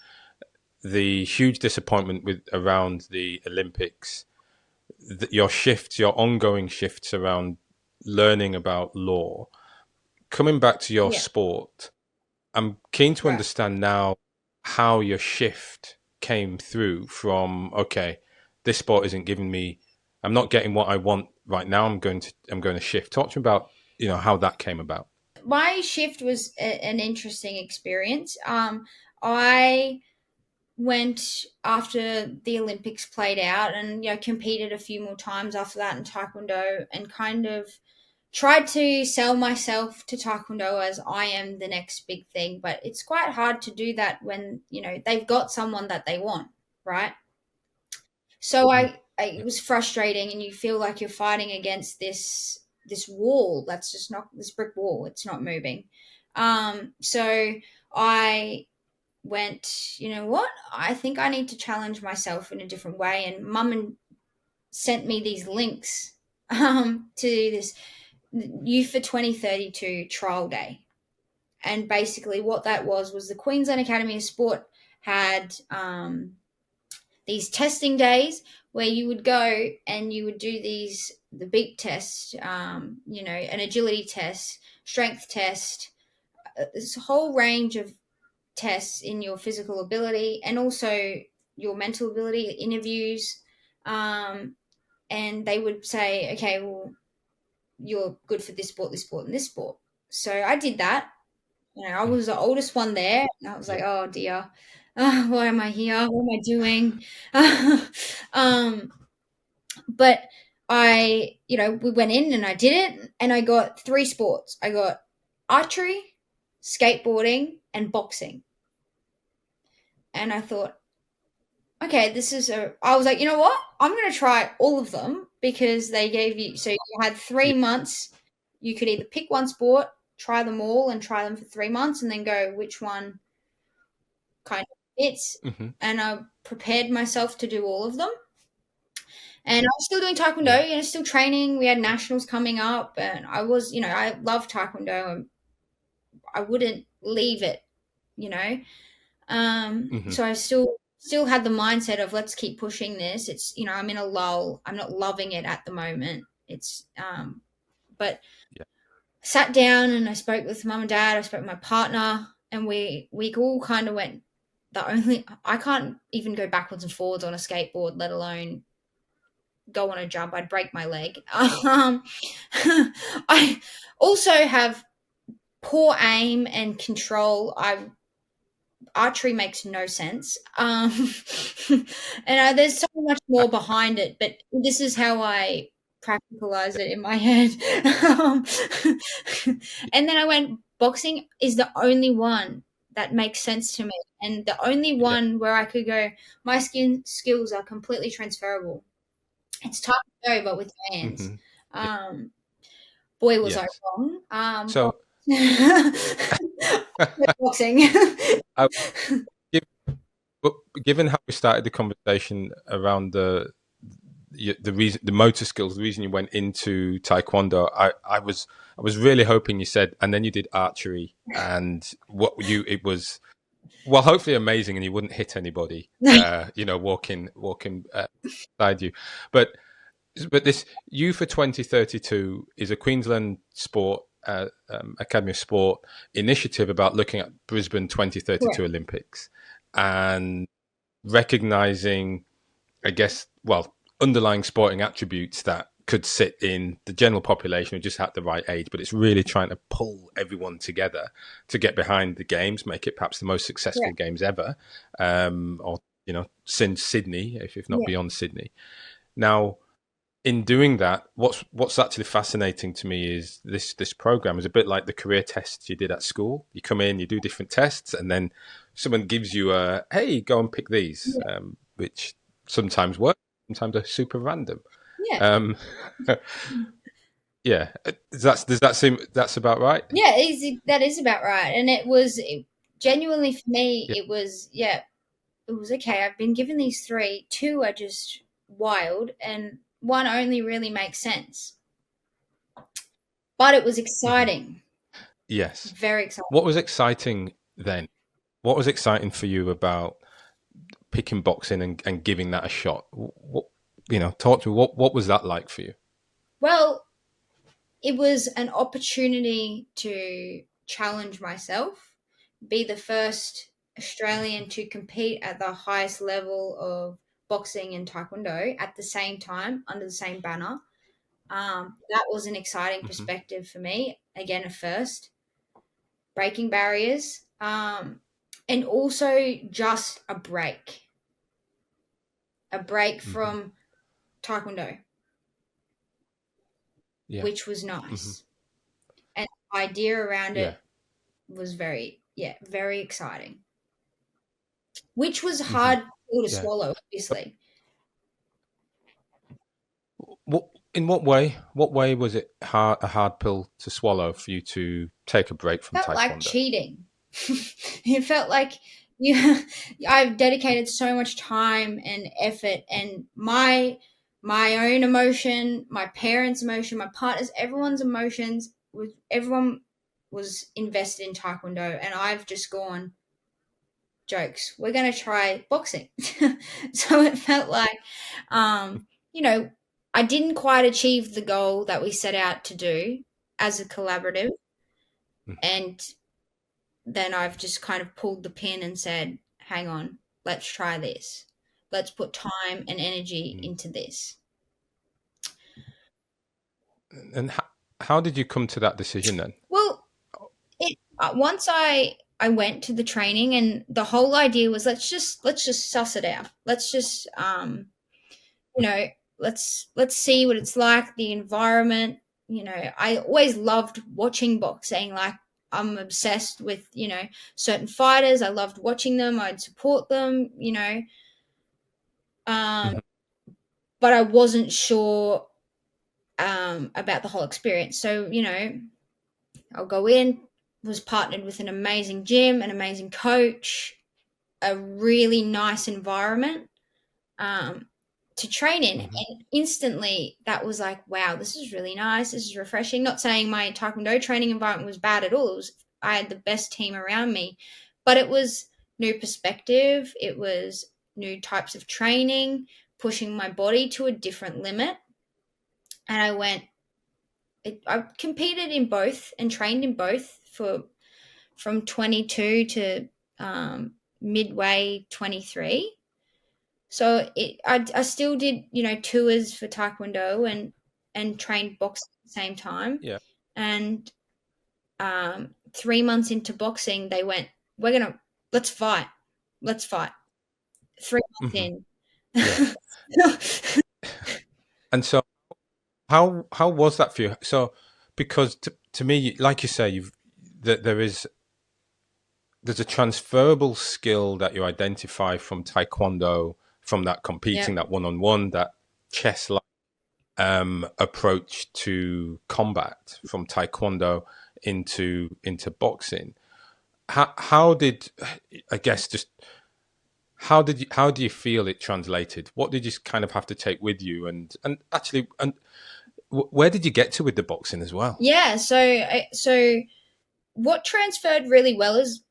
the huge disappointment with around the Olympics, your shifts, your ongoing shifts around learning about law, coming back to your Yeah. sport. I'm keen to Right. understand now how your shift came through from, okay, this sport isn't giving me, I'm not getting what I want right now. I'm going to shift. Talk to me about, how that came about. My shift was an interesting experience. I went after the Olympics played out, and competed a few more times after that in Taekwondo, and kind of tried to sell myself to Taekwondo as I am the next big thing. But it's quite hard to do that when they've got someone that they want, right? So it Yeah. was frustrating, and you feel like you're fighting against this wall that's just not, this brick wall. It's not moving. So I went, you know what? I think I need to challenge myself in a different way. And mum and sent me these links to this Youth for 2032 trial day. And basically, what that was the Queensland Academy of Sport had these testing days where you would go and you would do the beep test, an agility test, strength test, this whole range of tests in your physical ability and also your mental ability, interviews. And they would say, okay, well, you're good for this sport, this sport, and this sport. So I did that. I Mm. was the oldest one there. And I was Yeah. like, oh dear, why am I here? What am I doing? um, but we went in and I did it, and I got three sports. I got archery, skateboarding, and boxing. And I thought, okay, I was like, you know what? I'm going to try all of them because they gave you, so you had three Yeah. months. You could either pick one sport, try them all, and try them for 3 months, and then go which one kind of fits. Hmm. And I prepared myself to do all of them. And I was still doing Yeah. Taekwondo, still training. We had nationals coming up, and I love Taekwondo, and I wouldn't leave it, you know. Hmm. So I still had the mindset of let's keep pushing this. It's I'm in a lull. I'm not loving it at the moment. But Yeah. sat down and I spoke with mum and dad. I spoke with my partner, and we all kind of went. I can't even go backwards and forwards on a skateboard, let alone go on a jump. I'd break my leg. I also have poor aim and control. Archery makes no sense. And there's so much more behind it, but this is how I practicalize it in my head. um, and then I went, boxing is the only one that makes sense to me, and the only Yeah. one where I could go, my skin skills are completely transferable. It's Taekwondo, but with hands. Hmm. Yeah. Um, Boy, was I Yes. wrong. But So boxing. I, give, but given how we started the conversation around the reason, the motor skills, the reason you went into Taekwondo, I was really hoping you said, and then you did archery, and it was, well, hopefully amazing, and you wouldn't hit anybody, walking beside you, but this U for 2032 is a Queensland sport. Academy of Sport initiative about looking at Brisbane 2032 Correct. Olympics and recognizing, I guess, well, underlying sporting attributes that could sit in the general population who just had the right age, but it's really trying to pull everyone together to get behind the games, make it perhaps the most successful Correct. games ever, or since Sydney, if not Yeah. beyond Sydney. Now, in doing that, what's actually fascinating to me is this program is a bit like the career tests you did at school. You come in, you do different tests, and then someone gives you a, hey, go and pick these, Yeah. which sometimes work, sometimes are super random. Yeah. Um, yeah, does that seem that's about right? Yeah, that is about right. And genuinely for me, Yeah. it was okay. I've been given these three. Two are just wild, and one only really makes sense. But it was Hmm. exciting, Yes. very exciting. What was exciting? then. What was exciting for you about picking boxing and giving that a shot? What, talk to me. What was that like for you? Well, it was an opportunity to challenge myself, be the first Australian to compete at the highest level of boxing and Taekwondo at the same time under the same banner. That was an exciting Hmm. perspective for me. Again, a first, breaking barriers, and also just a break Hmm. from Taekwondo, Yeah. which was Hmm. nice. And the idea around Yeah. it was very exciting, which was Hmm. hard pill to Yeah. swallow, obviously. What in what way? What way was it a hard pill to swallow for you to take a break from Felt like Taekwondo? cheating. It felt like you I've dedicated so much time and effort, and my own emotion, my parents' emotion, my partner's, everyone's emotions, was everyone was invested in Taekwondo, and I've just gone, jokes, we're going to try boxing. So it felt like, um, you know, I didn't quite achieve the goal that we set out to do as a collaborative. And then I've just kind of pulled the pin and said, hang on, let's try this. Let's put time and energy Mm. into this. And how did you come to that decision then? Well, once I went to the training, and the whole idea was, let's just suss it out. Let's just you know, let's see what it's like, the environment. I always loved watching boxing. Like, I'm obsessed with, certain fighters. I loved watching them. I'd support them, um, Mhm. but I wasn't sure about the whole experience. So, I'll go in, was partnered with an amazing gym, an amazing coach, a really nice environment, um, to train in. Mhm. And instantly that was like, wow, this is really nice. This is refreshing. Not saying my Taekwondo training environment was bad at all. I had the best team around me, but it was new perspective. It was new types of training, pushing my body to a different limit. And I competed in both and trained in both for from 22 to midway 23. So I still did, tours for Taekwondo and trained boxing at the same time. Yeah. And 3 months into boxing, they went, "We're gonna let's fight." 3 months Hmm. Yeah. in. And so how was that for you? So because to me, like you say, that there's a transferable skill that you identify from Taekwondo, from that competing, Yep. that one-on-one, that chess like approach to combat from Taekwondo into boxing. How did, I guess, just how do you feel it translated? What did you kind of have to take with you, and actually, and where did you get to with the boxing as well? Yeah. So what transferred really well is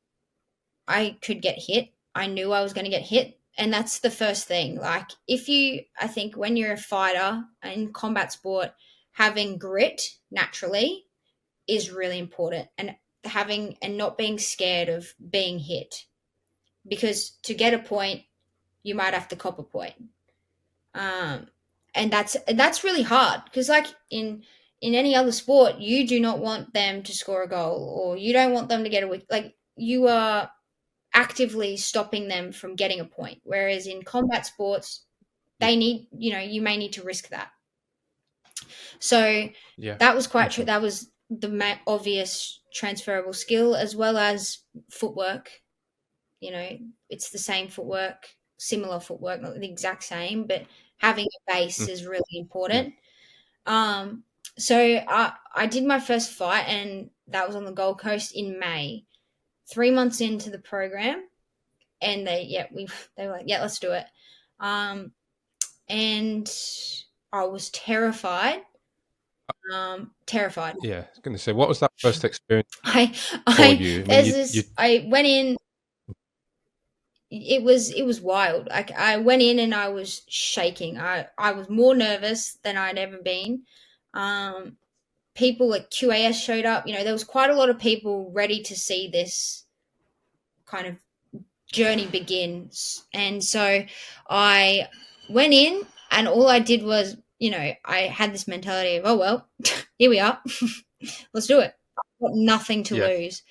I could get hit. I knew I was going to get hit. And that's the first thing. Like, I think when you're a fighter in combat sport, having grit naturally is really important, and not being scared of being hit, because to get a point, you might have to cop a point. Um, and that's really hard, because, like, in any other sport, you do not want them to score a goal, or you don't want them to get a wicket. Like, you are actively stopping them from getting a point. Whereas in combat sports, Yeah. you may need to risk that. So Yeah. that was quite true. Hmm. That was the obvious transferable skill, as well as footwork. It's the same footwork, similar footwork, not the exact same, but having a base is really Yeah. important. So I did my first fight, and that was on the Gold Coast in May. 3 months into the program, and they were like, yeah, let's do it. And I was terrified. Terrified. Yeah, I was going to say, what was that first experience I, for you? I mean, there's this. I went in. It was wild. I went in and I was shaking. I was more nervous than I'd ever been. Um, People at QAS showed up. There was quite a lot of people ready to see this kind of journey begins. And so I went in, and all I did was, I had this mentality of, oh, well, here we are. Let's do it. I've got nothing to yeah, lose.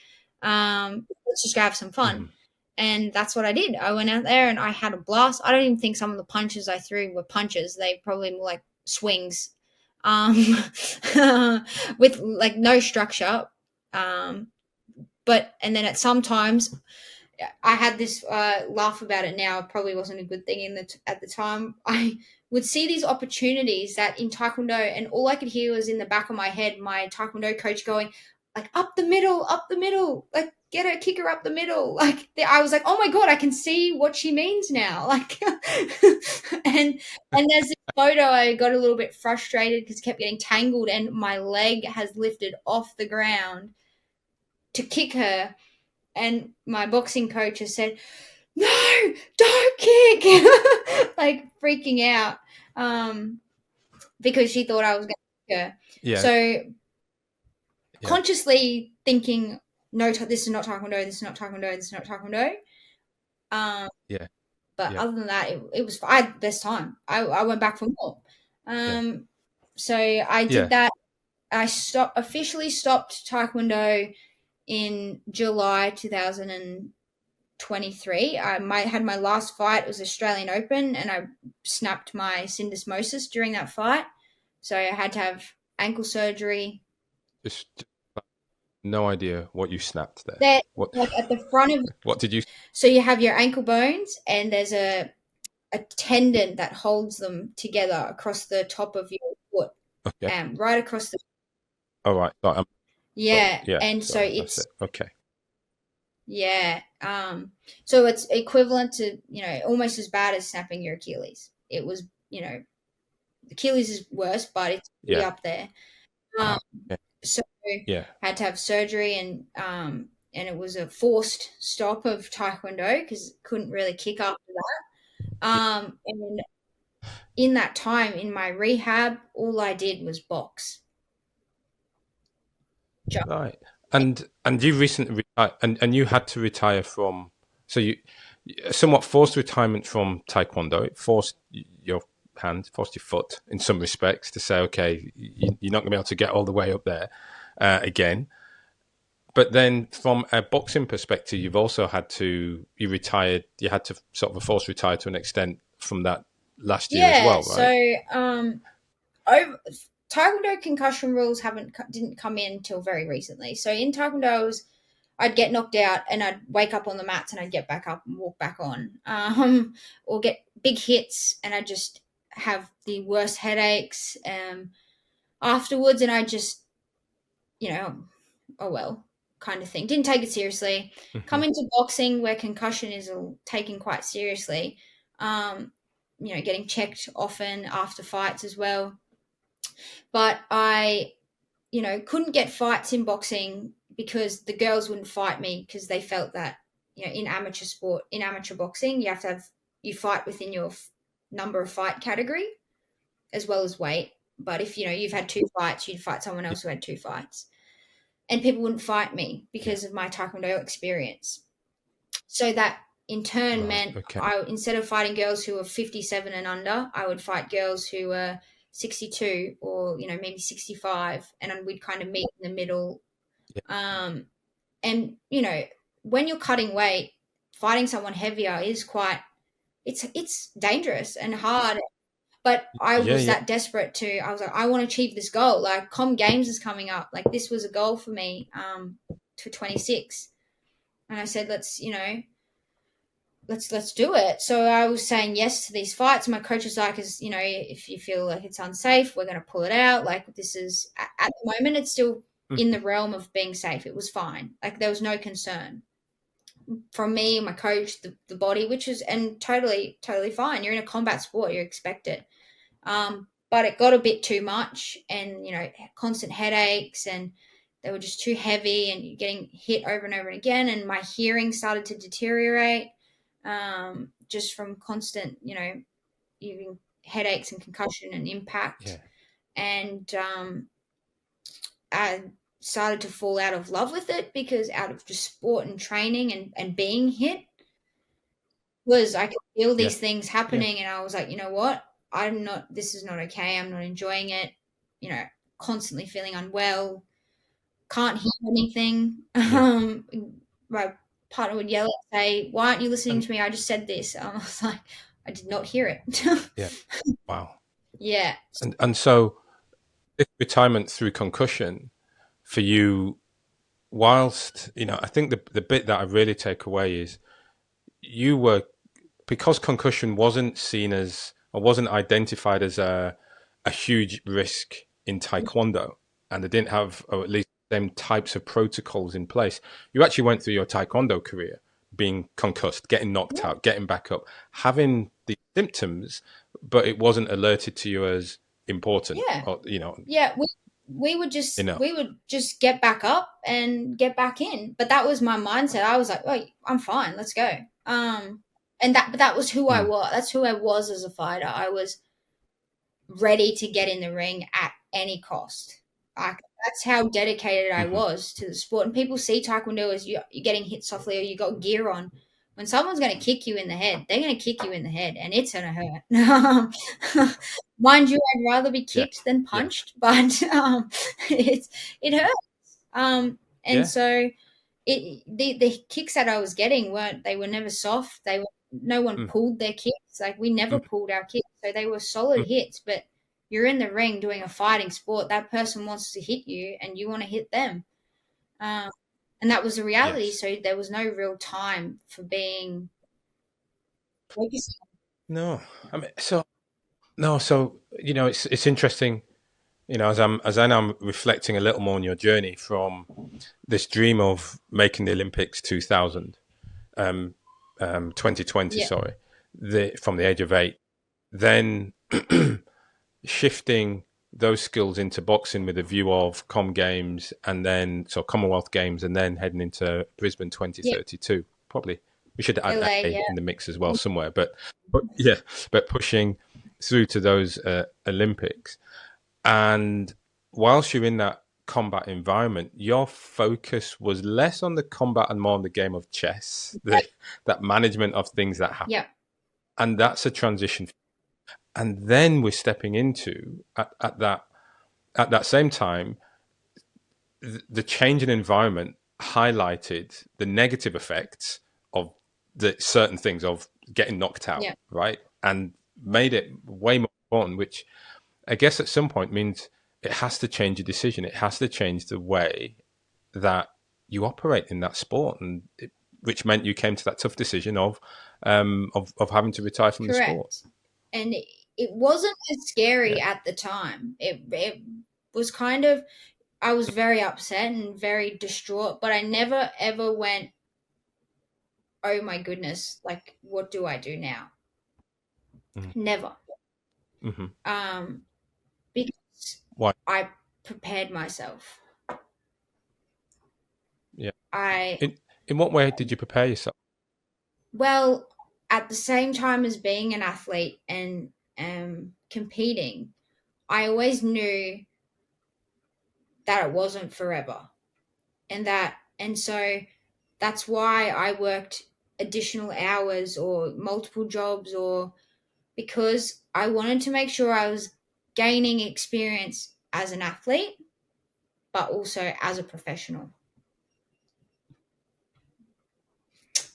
Let's just go have some fun. mhm. And that's what I did. I went out there and I had a blast. I don't even think some of the punches I threw were punches. They probably more like swings, um, with like no structure. Um, and then at some times I had this laugh about it now. It probably wasn't a good thing at the time. I would see these opportunities that in Taekwondo, and all I could hear was in the back of my head my Taekwondo coach going, like, up the middle, like, get her, kick her up the middle. Like, I was like, oh my god, I can see what she means now. Like, and there's this photo. I got a little bit frustrated because it kept getting tangled, and my leg has lifted off the ground to kick her, and my boxing coach has said, "No, don't kick!" Like freaking out, because she thought I was going to kick her. Yeah, So yeah, consciously thinking, "No, this is not Taekwondo. This is not Taekwondo. This is not Taekwondo." Um, yeah, but yeah, other than that, it was. I had the best time. I went back for more. yeah, So I did yeah, that. I officially stopped Taekwondo in July 2023. Had my last fight. It was Australian Open, and I snapped my syndesmosis during that fight. So I had to have ankle surgery. just no idea what you snapped there. That, What like, at the front of, what did you? so you have your ankle bones, and there's a tendon that holds them together across the top of your foot, Okay, right across the, all right. Sorry, yeah, yeah, and so sorry, that's it's, it. Okay, yeah, so it's equivalent to, almost as bad as snapping your Achilles. It was, Achilles is worse, but it's pretty yeah, up there. Um, okay, so yeah, had to have surgery, and it was a forced stop of Taekwondo because couldn't really kick after that. yeah, And in that time in my rehab, all I did was box. Just, right. And you recently retired, and you had to retire from. So you somewhat forced retirement from Taekwondo. It forced your hand, forced your foot in some respects to say, okay, you're not going to be able to get all the way up there again. But then, from a boxing perspective, you've also had to you retired. You had to sort of a forced retire to an extent from that last year as yeah. well, So right? over, Taekwondo concussion rules didn't come in until very recently. So in Taekwondo, I'd get knocked out and I'd wake up on the mats and I'd get back up and walk back on, or get big hits and I'd just have the worst headaches afterwards, and I just, you know, oh well, kind of thing. Didn't take it seriously. Hmm. Come into boxing where concussion is taken quite seriously. Um, getting checked often after fights as well. But I, couldn't get fights in boxing because the girls wouldn't fight me because they felt that, in amateur boxing, you fight within your number of fight category as well as weight. But if you've had two fights, you'd fight someone Yeah, else who had two fights, and people wouldn't fight me yeah, because of my Taekwondo experience. So that in turn right, meant okay, I, instead of fighting girls who were 57 and under, I would fight girls who were 62 or maybe 65, and we'd kind of meet in the middle. yeah, Um, and when you're cutting weight, fighting someone heavier is quite, it's dangerous and hard. But I yeah, was yeah, that desperate to. I was like, I want to achieve this goal. Like, Com Games is coming up. Like, this was a goal for me, for 26. And I said, let's do it. So I was saying yes to these fights. My coach was like, if you feel like it's unsafe, we're going to pull it out. Like, this is, at the moment, it's still in mhm, the realm of being safe. It was fine. Like, there was no concern from me, my coach, the body, which is, and totally, totally fine. You're in a combat sport, you expect it. but it got a bit too much, and constant headaches, and they were just too heavy, and getting hit over and over again, and my hearing started to deteriorate, just from constant, using headaches and concussion and impact. Yeah. And I started to fall out of love with it, because out of just sport and training and being hit, was I could feel Yeah. these things Yeah. happening, and I was like, you know what? This is not okay. I'm not enjoying it. You know, constantly feeling unwell, can't hear anything. Yeah. My partner would yell and say, "Why aren't you listening And to me? I just said this." I was like, I did not hear it. yeah. Wow. Yeah. And so this retirement through concussion for you, whilst, I think the bit that I really take away is you were, because concussion wasn't seen as, or wasn't identified as a huge risk in Taekwondo, and they didn't have, or at least them types of protocols in place. You actually went through your Taekwondo career being concussed, getting knocked Yeah. out, getting back up, having the symptoms, but it wasn't alerted to you as important, Yeah. or Yeah. We would just enough. we would just get back up and get back in. But that was my mindset. I was like, "Wait, I'm fine. Let's go." And that was who I Mm, was. That's who I was as a fighter. I was ready to get in the ring at any cost. Like, that's how dedicated I mhm. was to the sport. And people see Taekwondo as you're getting hit softly, or you got gear on. When someone's going to kick you in the head, they're going to kick you in the head, and it's going to hurt. Mind you, I'd rather be Yeah, kicked than yeah, punched, but it hurts. And yeah. so the kicks that I was getting they were never soft. No one Mm, pulled their kicks. Like, we never mm, pulled our kicks, so they were solid mm. hits. But you're in the ring doing a fighting sport. That person wants to hit you, and you want to hit them. Um, and that was the reality. Yes. So there was no real time for being focused. No, I mean, so no, so it's interesting. As I now reflecting a little more on your journey from this dream of making the Olympics 2000, 2020, Yeah, sorry, from the age of 8, then shifting those skills into boxing with a view of Games, and then Commonwealth Games, and then heading into Brisbane yeah, 2032. Probably we should add LA, A yeah, in the mix as well somewhere, but yeah, but pushing through to those Olympics. And whilst you're in that combat environment, your focus was less on the combat and more on the game of chess, that management of things that happen. yeah, And that's a transition. And then we're stepping into at that same time, the change in environment highlighted the negative effects of the certain things of getting knocked out, yeah, right? And made it way more important, which I guess at some point means it has to change your decision. It has to change the way that you operate in that sport, and which meant you came to that tough decision of having to retire from the sport. correct. And it wasn't as scary Yeah. at the time. It was kind of, I was very upset and very distraught, but I never ever went, "Oh my goodness, like, what do I do now?" Mm-hmm. Never. Mm-hmm. Um, because Why? I prepared myself. Yeah. I In what way did you prepare yourself? Well, at the same time as being an athlete and competing, I always knew that it wasn't forever, and so that's why I worked additional hours or multiple jobs, or because I wanted to make sure I was gaining experience as an athlete, but also as a professional.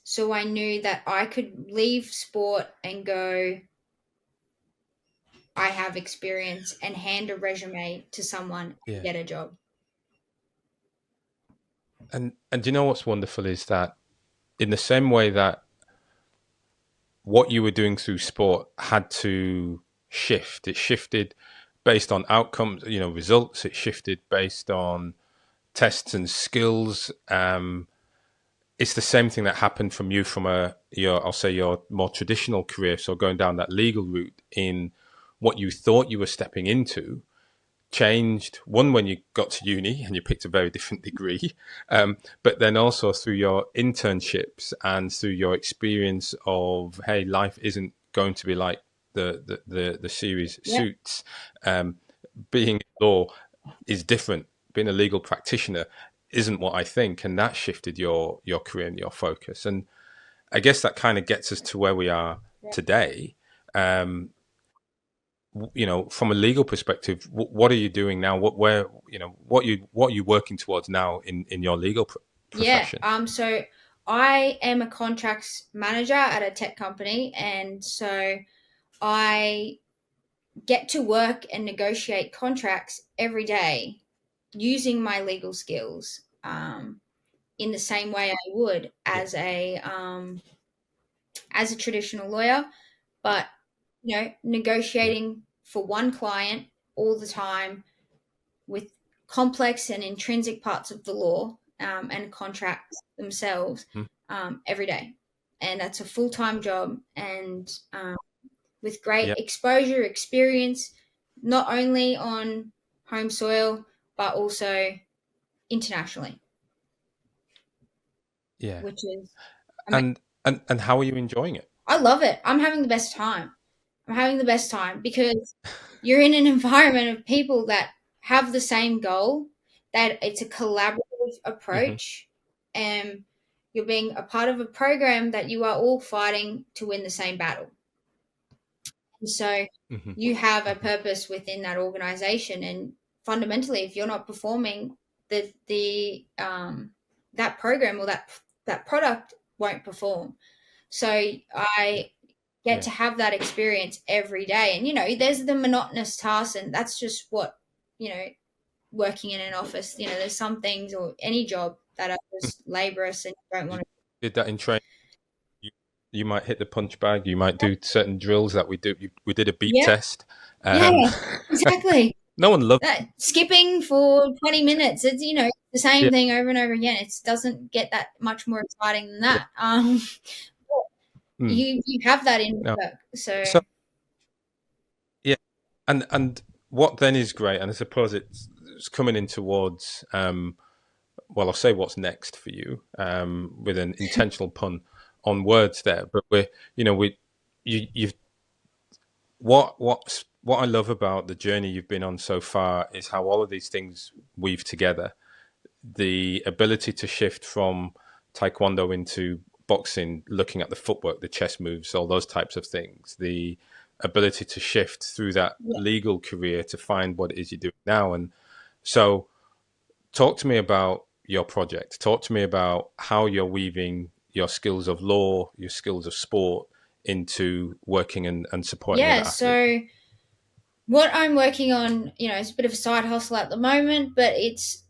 So I knew that I could leave sport and go, I have experience, and hand a resume to someone and Yeah. get a job. And do you know what's wonderful is that in the same way that what you were doing through sport had to shift, it shifted based on outcomes, results. It shifted based on tests and skills. It's the same thing that happened from you from I'll say your more traditional career. So going down that legal route in what you thought you were stepping into changed, one, when you got to uni and you picked a very different degree, but then also through your internships and through your experience of, hey, life isn't going to be like the series Yeah. Suits. Being in law is different. Being a legal practitioner isn't what I think, and that shifted your career and your focus. And I guess that kind of gets us to where we are today. Um, from a legal perspective, what are you doing now? What are you working towards now in your legal Yeah. profession? So I am a contracts manager at a tech company, and so I get to work and negotiate contracts every day using my legal skills, in the same way I would Yeah. as a traditional lawyer, but Yeah. negotiating for one client all the time with complex and intrinsic parts of the law, and contracts themselves, Mm. every day. And that's a full time job, and with great Yeah. exposure, experience, not only on home soil, but also internationally, Yeah. which is amazing. And how are you enjoying it? I love it. I'm having the best time. I'm having the best time because you're in an environment of people that have the same goal, that it's a collaborative Hmm. approach, and you're being a part of a program that you are all fighting to win the same battle. And so Hmm. you have a Hmm. purpose within that organization, and fundamentally, if you're not performing, the that program or that product won't perform. So I get Yeah. to have that experience every day. And there's the monotonous tasks, and that's just what, you know, working in an office, there's some things, or any job, that are just laborious and you don't want You to. did that in training. You, you might hit the punch bag. You might do certain drills that we do. We did a beep Yeah, test. yeah, Um, exactly. no one loved. That skipping for 20 minutes, it's, the same Yeah. thing over and over again. It doesn't get that much more exciting than Yeah. that. Mm. You have that in No. work. So So yeah, and what then is great, and I suppose it's coming in towards well, I'll say what's next for you, with an intentional pun on words there. But you've what I love about the journey you've been on so far is how all of these things weave together. The ability to shift from Taekwondo into boxing, looking at the footwork, the chess moves, all those types of things. The ability to shift through that yeah. legal career to find what it is you're doing now. And so talk to me about your project. Talk to me about how you're weaving your skills of law, your skills of sport into working and supporting Yeah, other athletes. so what I'm working on, it's a bit of a side hustle at the moment, but it's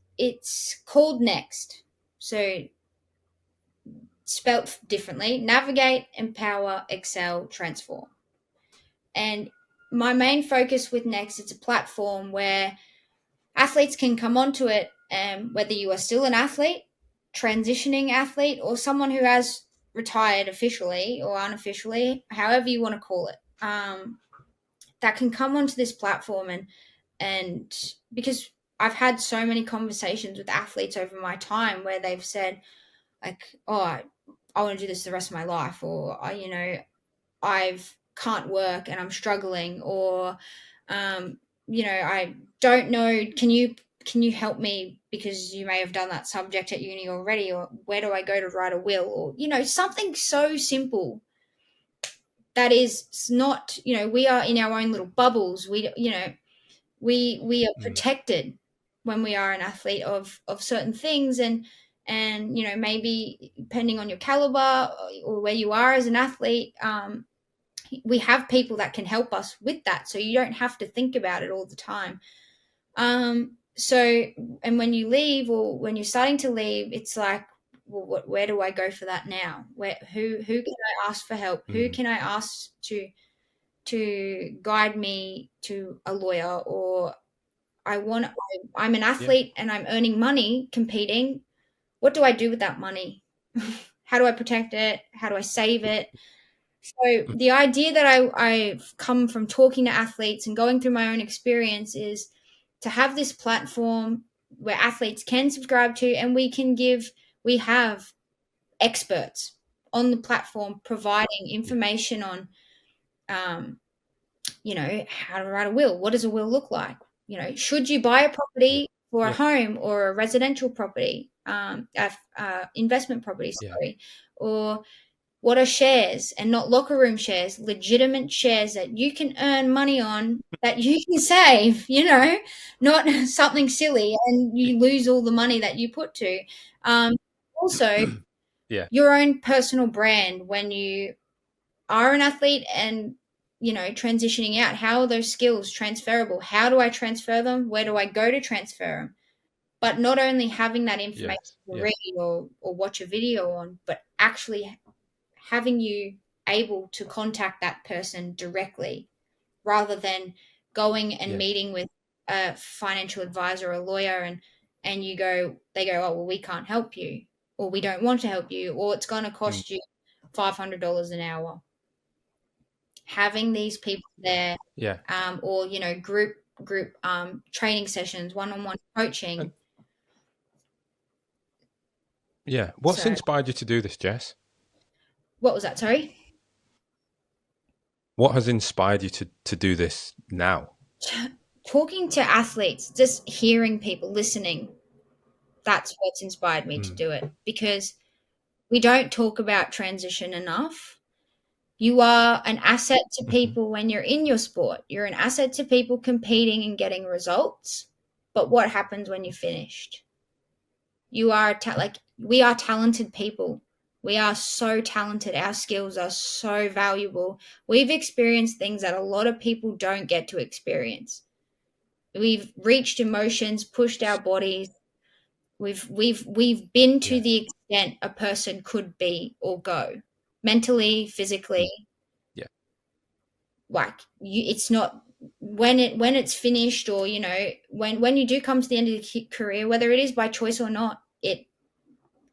called NEEXT. So spelt differently: navigate, empower, excel, transform. And my main focus with NEEXT, it's a platform where athletes can come onto it, whether you are still an athlete, transitioning athlete, or someone who has retired officially or unofficially, however you want to call it, that can come onto this platform. And because I've had so many conversations with athletes over my time where they've said, like, oh, I want to do this the rest of my life, or I've can't work and I'm struggling, or I don't know, can you help me because you may have done that subject at uni already, or where do I go to write a will, or something so simple that is not, we are in our own little bubbles. We are Mm. protected when we are an athlete of certain things, and maybe depending on your caliber or where you are as an athlete, we have people that can help us with that, so you don't have to think about it all the time. So, and when you leave, or when you're starting to leave, it's like, well, where do I go for that now? Who can I ask for help? Who Mm. can I ask to guide me to a lawyer? Or I'm an Yeah. athlete and I'm earning money competing. What do I do with that money? How do I protect it? How do I save it? So the idea that I've come from talking to athletes and going through my own experience is to have this platform where athletes can subscribe to, and we have experts on the platform providing Yeah, information on, um, how to write a will. What does a will look like? Should you buy a yeah, property for a yeah, home or a residential property, investment property, yeah, sorry, or what are shares and not locker room shares, legitimate shares that you can earn money on, that you can save, not something silly and you lose all the money that you put to. Also, yeah, your own personal brand when you are an athlete and transitioning out. How are those skills transferable? How do I transfer them? Where do I go to transfer them? But not only having that information yes, to yes, read or watch a video on, but actually having you able to contact that person directly, rather than going and yes. meeting with a financial advisor or a lawyer, and they go, oh well, we can't help you, or we don't want to help you, or it's going to Mm, cost you $500 an hour. Having these people there, yeah. or group training sessions, one-on-one And coaching. yeah, what's So inspired you to do this, Jess? what was that, sorry? What has inspired you to do this now? Talking to athletes, just hearing people, listening, that's what's inspired me to Mm, do it, because we don't talk about transition enough. You are an asset to hmm. people when you're in your sport. You're an asset to people competing and getting results. But what happens when you're finished? Like we are talented people. We are so talented. Our skills are so valuable. We've experienced things that a lot of people don't get to experience. We've reached emotions, pushed our bodies. We've been to Yeah, the extent a person could be or go, mentally, physically. mm, yeah, Like it's not when it's finished, or when you do come to the end of the career, whether it is by choice or not,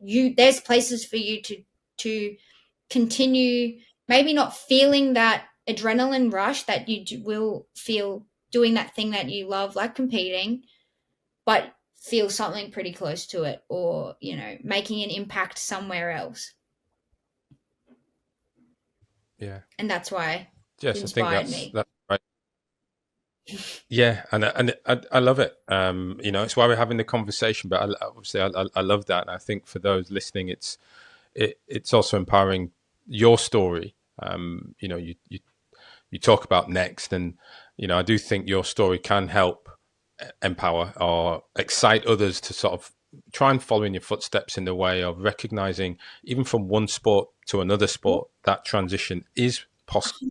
there's places for you to continue, maybe not feeling that adrenaline rush that will feel doing that thing that you love, like competing, but feel something pretty close to it, or making an impact somewhere else. yeah. And that's why it Jess, I think inspired that's me. that's right. Yeah, and I love it. It's why we're having the conversation. But obviously, I love that. And I think for those listening, it's also empowering your story. You talk about NEEXT, and I do think your story can help empower or excite others to sort of try and follow in your footsteps in the way of recognizing, even from one sport to another sport, that transition is possible.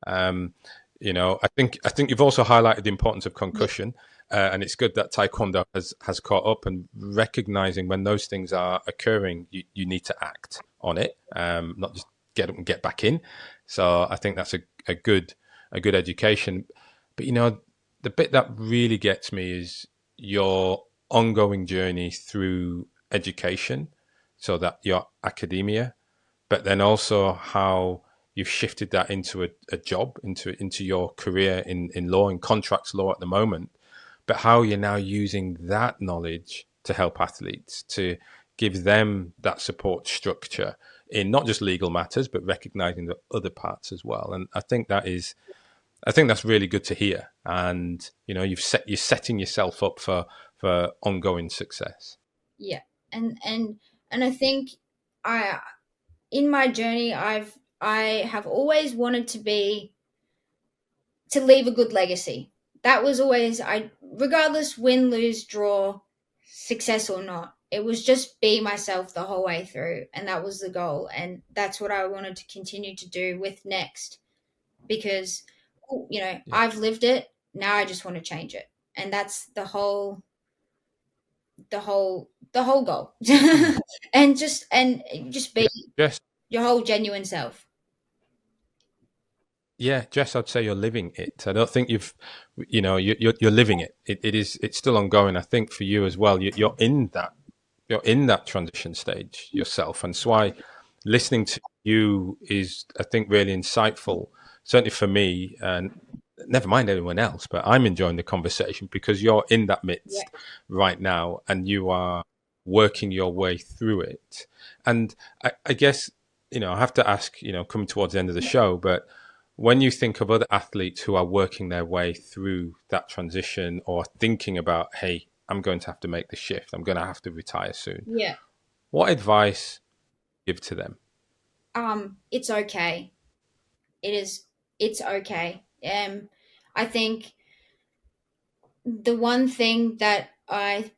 Um, I think you've also highlighted the importance of Yeah, concussion, and it's good that Taekwondo has caught up and recognizing when those things are occurring, you need to act on it, not just get up and get back in. So I think that's a good education. But the bit that really gets me is your ongoing journey through education, so that your academia, but then also how you've shifted that into a job, into your career in law and contracts law at the moment, but how you're now using that knowledge to help athletes, to give them that support structure in not just legal matters, but recognizing the other parts as well. And I think that's really good to hear. And you're setting yourself up for ongoing success. yeah. And I think I in my journey, I have always wanted to leave a good legacy. That was always, I regardless, win, lose, draw, success or not. It was just be myself the whole way through, and that was the goal, and that's what I wanted to continue to do with NEEXT, because Yeah. I've lived it. Now I just want to change it, and that's the whole goal. Mm. And just be Yeah. Jess, your whole genuine self. yeah, Jess, I'd say you're living it. I don't think you're living it. It's still ongoing. I think for you as well, you're in that transition stage yourself, and that's why listening to you is, I think, really insightful. Certainly for me, and never mind anyone else, but I'm enjoying the conversation because you're in that Yeah. midst right now, and you are working your way through it. And I guess, I have to ask, coming towards the end of the show, but when you think of other athletes who are working their way through that transition or thinking about, hey, I'm going to have to make the shift, I'm going to have to retire soon, Yeah. what advice give to them? It's okay. It is. It's okay. I think the one thing that I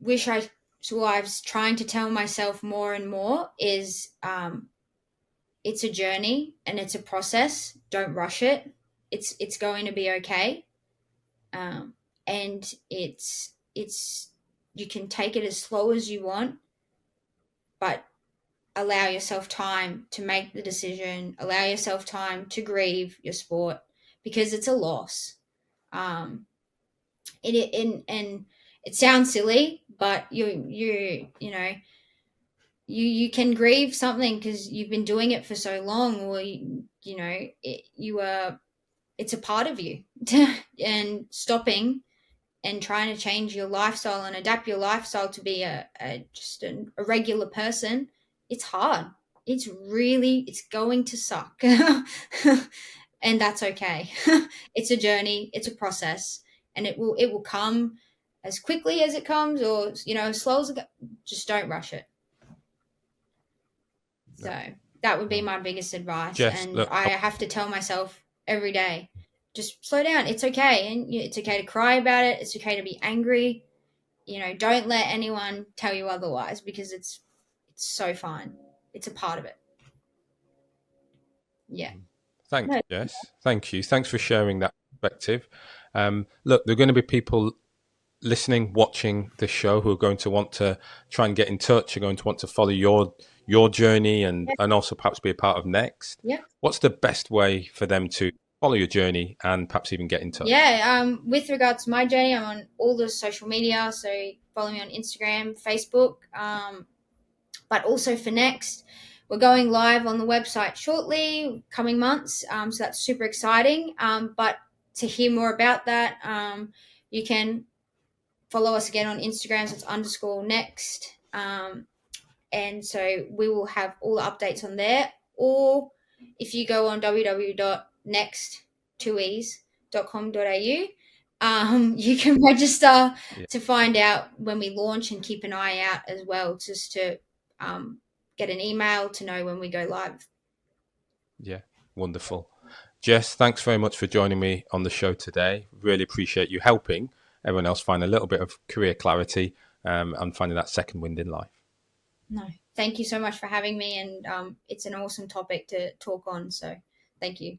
wish I so I was trying to tell myself more and more is it's a journey and it's a process. Don't rush it. It's going to be okay. Um, and it's you can take it as slow as you want, but allow yourself time to make the decision. Allow yourself time to grieve your sport because it's a loss. Um, and it sounds silly, but you can grieve something because you've been doing it for so long, or it's a part of you, and stopping and trying to change your lifestyle and adapt your lifestyle to be a regular person, it's hard. It's going to suck. And that's okay. It's a journey, it's a process, and it will come as quickly as it comes, or as slow as it goes. Just don't rush it. No, So that would be no. my biggest advice, Jess, and look, I have to tell myself every day, just slow down. It's okay, and it's okay to cry about it. It's okay to be angry. Don't let anyone tell you otherwise, because it's so fine. It's a part of it. Yeah. thanks, No. Jess. Thank you. Thanks for sharing that perspective. Look, there are going to be people listening, watching this show who are going to want to try and get in touch, are going to want to follow your journey and also perhaps be a part of Next. Yeah. What's the best way for them to follow your journey and perhaps even get in touch? Yeah. With regards to my journey, I'm on all the social media, so follow me on Instagram, Facebook. But also for Next, we're going live on the website shortly, coming months. So that's super exciting. But to hear more about that, you can follow us again on Instagram. So it's _next. And so we will have all the updates on there. Or if you go on www.next2es.com.au, you can register Yeah, to find out when we launch, and keep an eye out as well, just to get an email to know when we go live. yeah, wonderful. Jess, thanks very much for joining me on the show today. Really appreciate you helping everyone else find a little bit of career clarity and finding that second wind in life. No, thank you so much for having me, and it's an awesome topic to talk on. So thank you.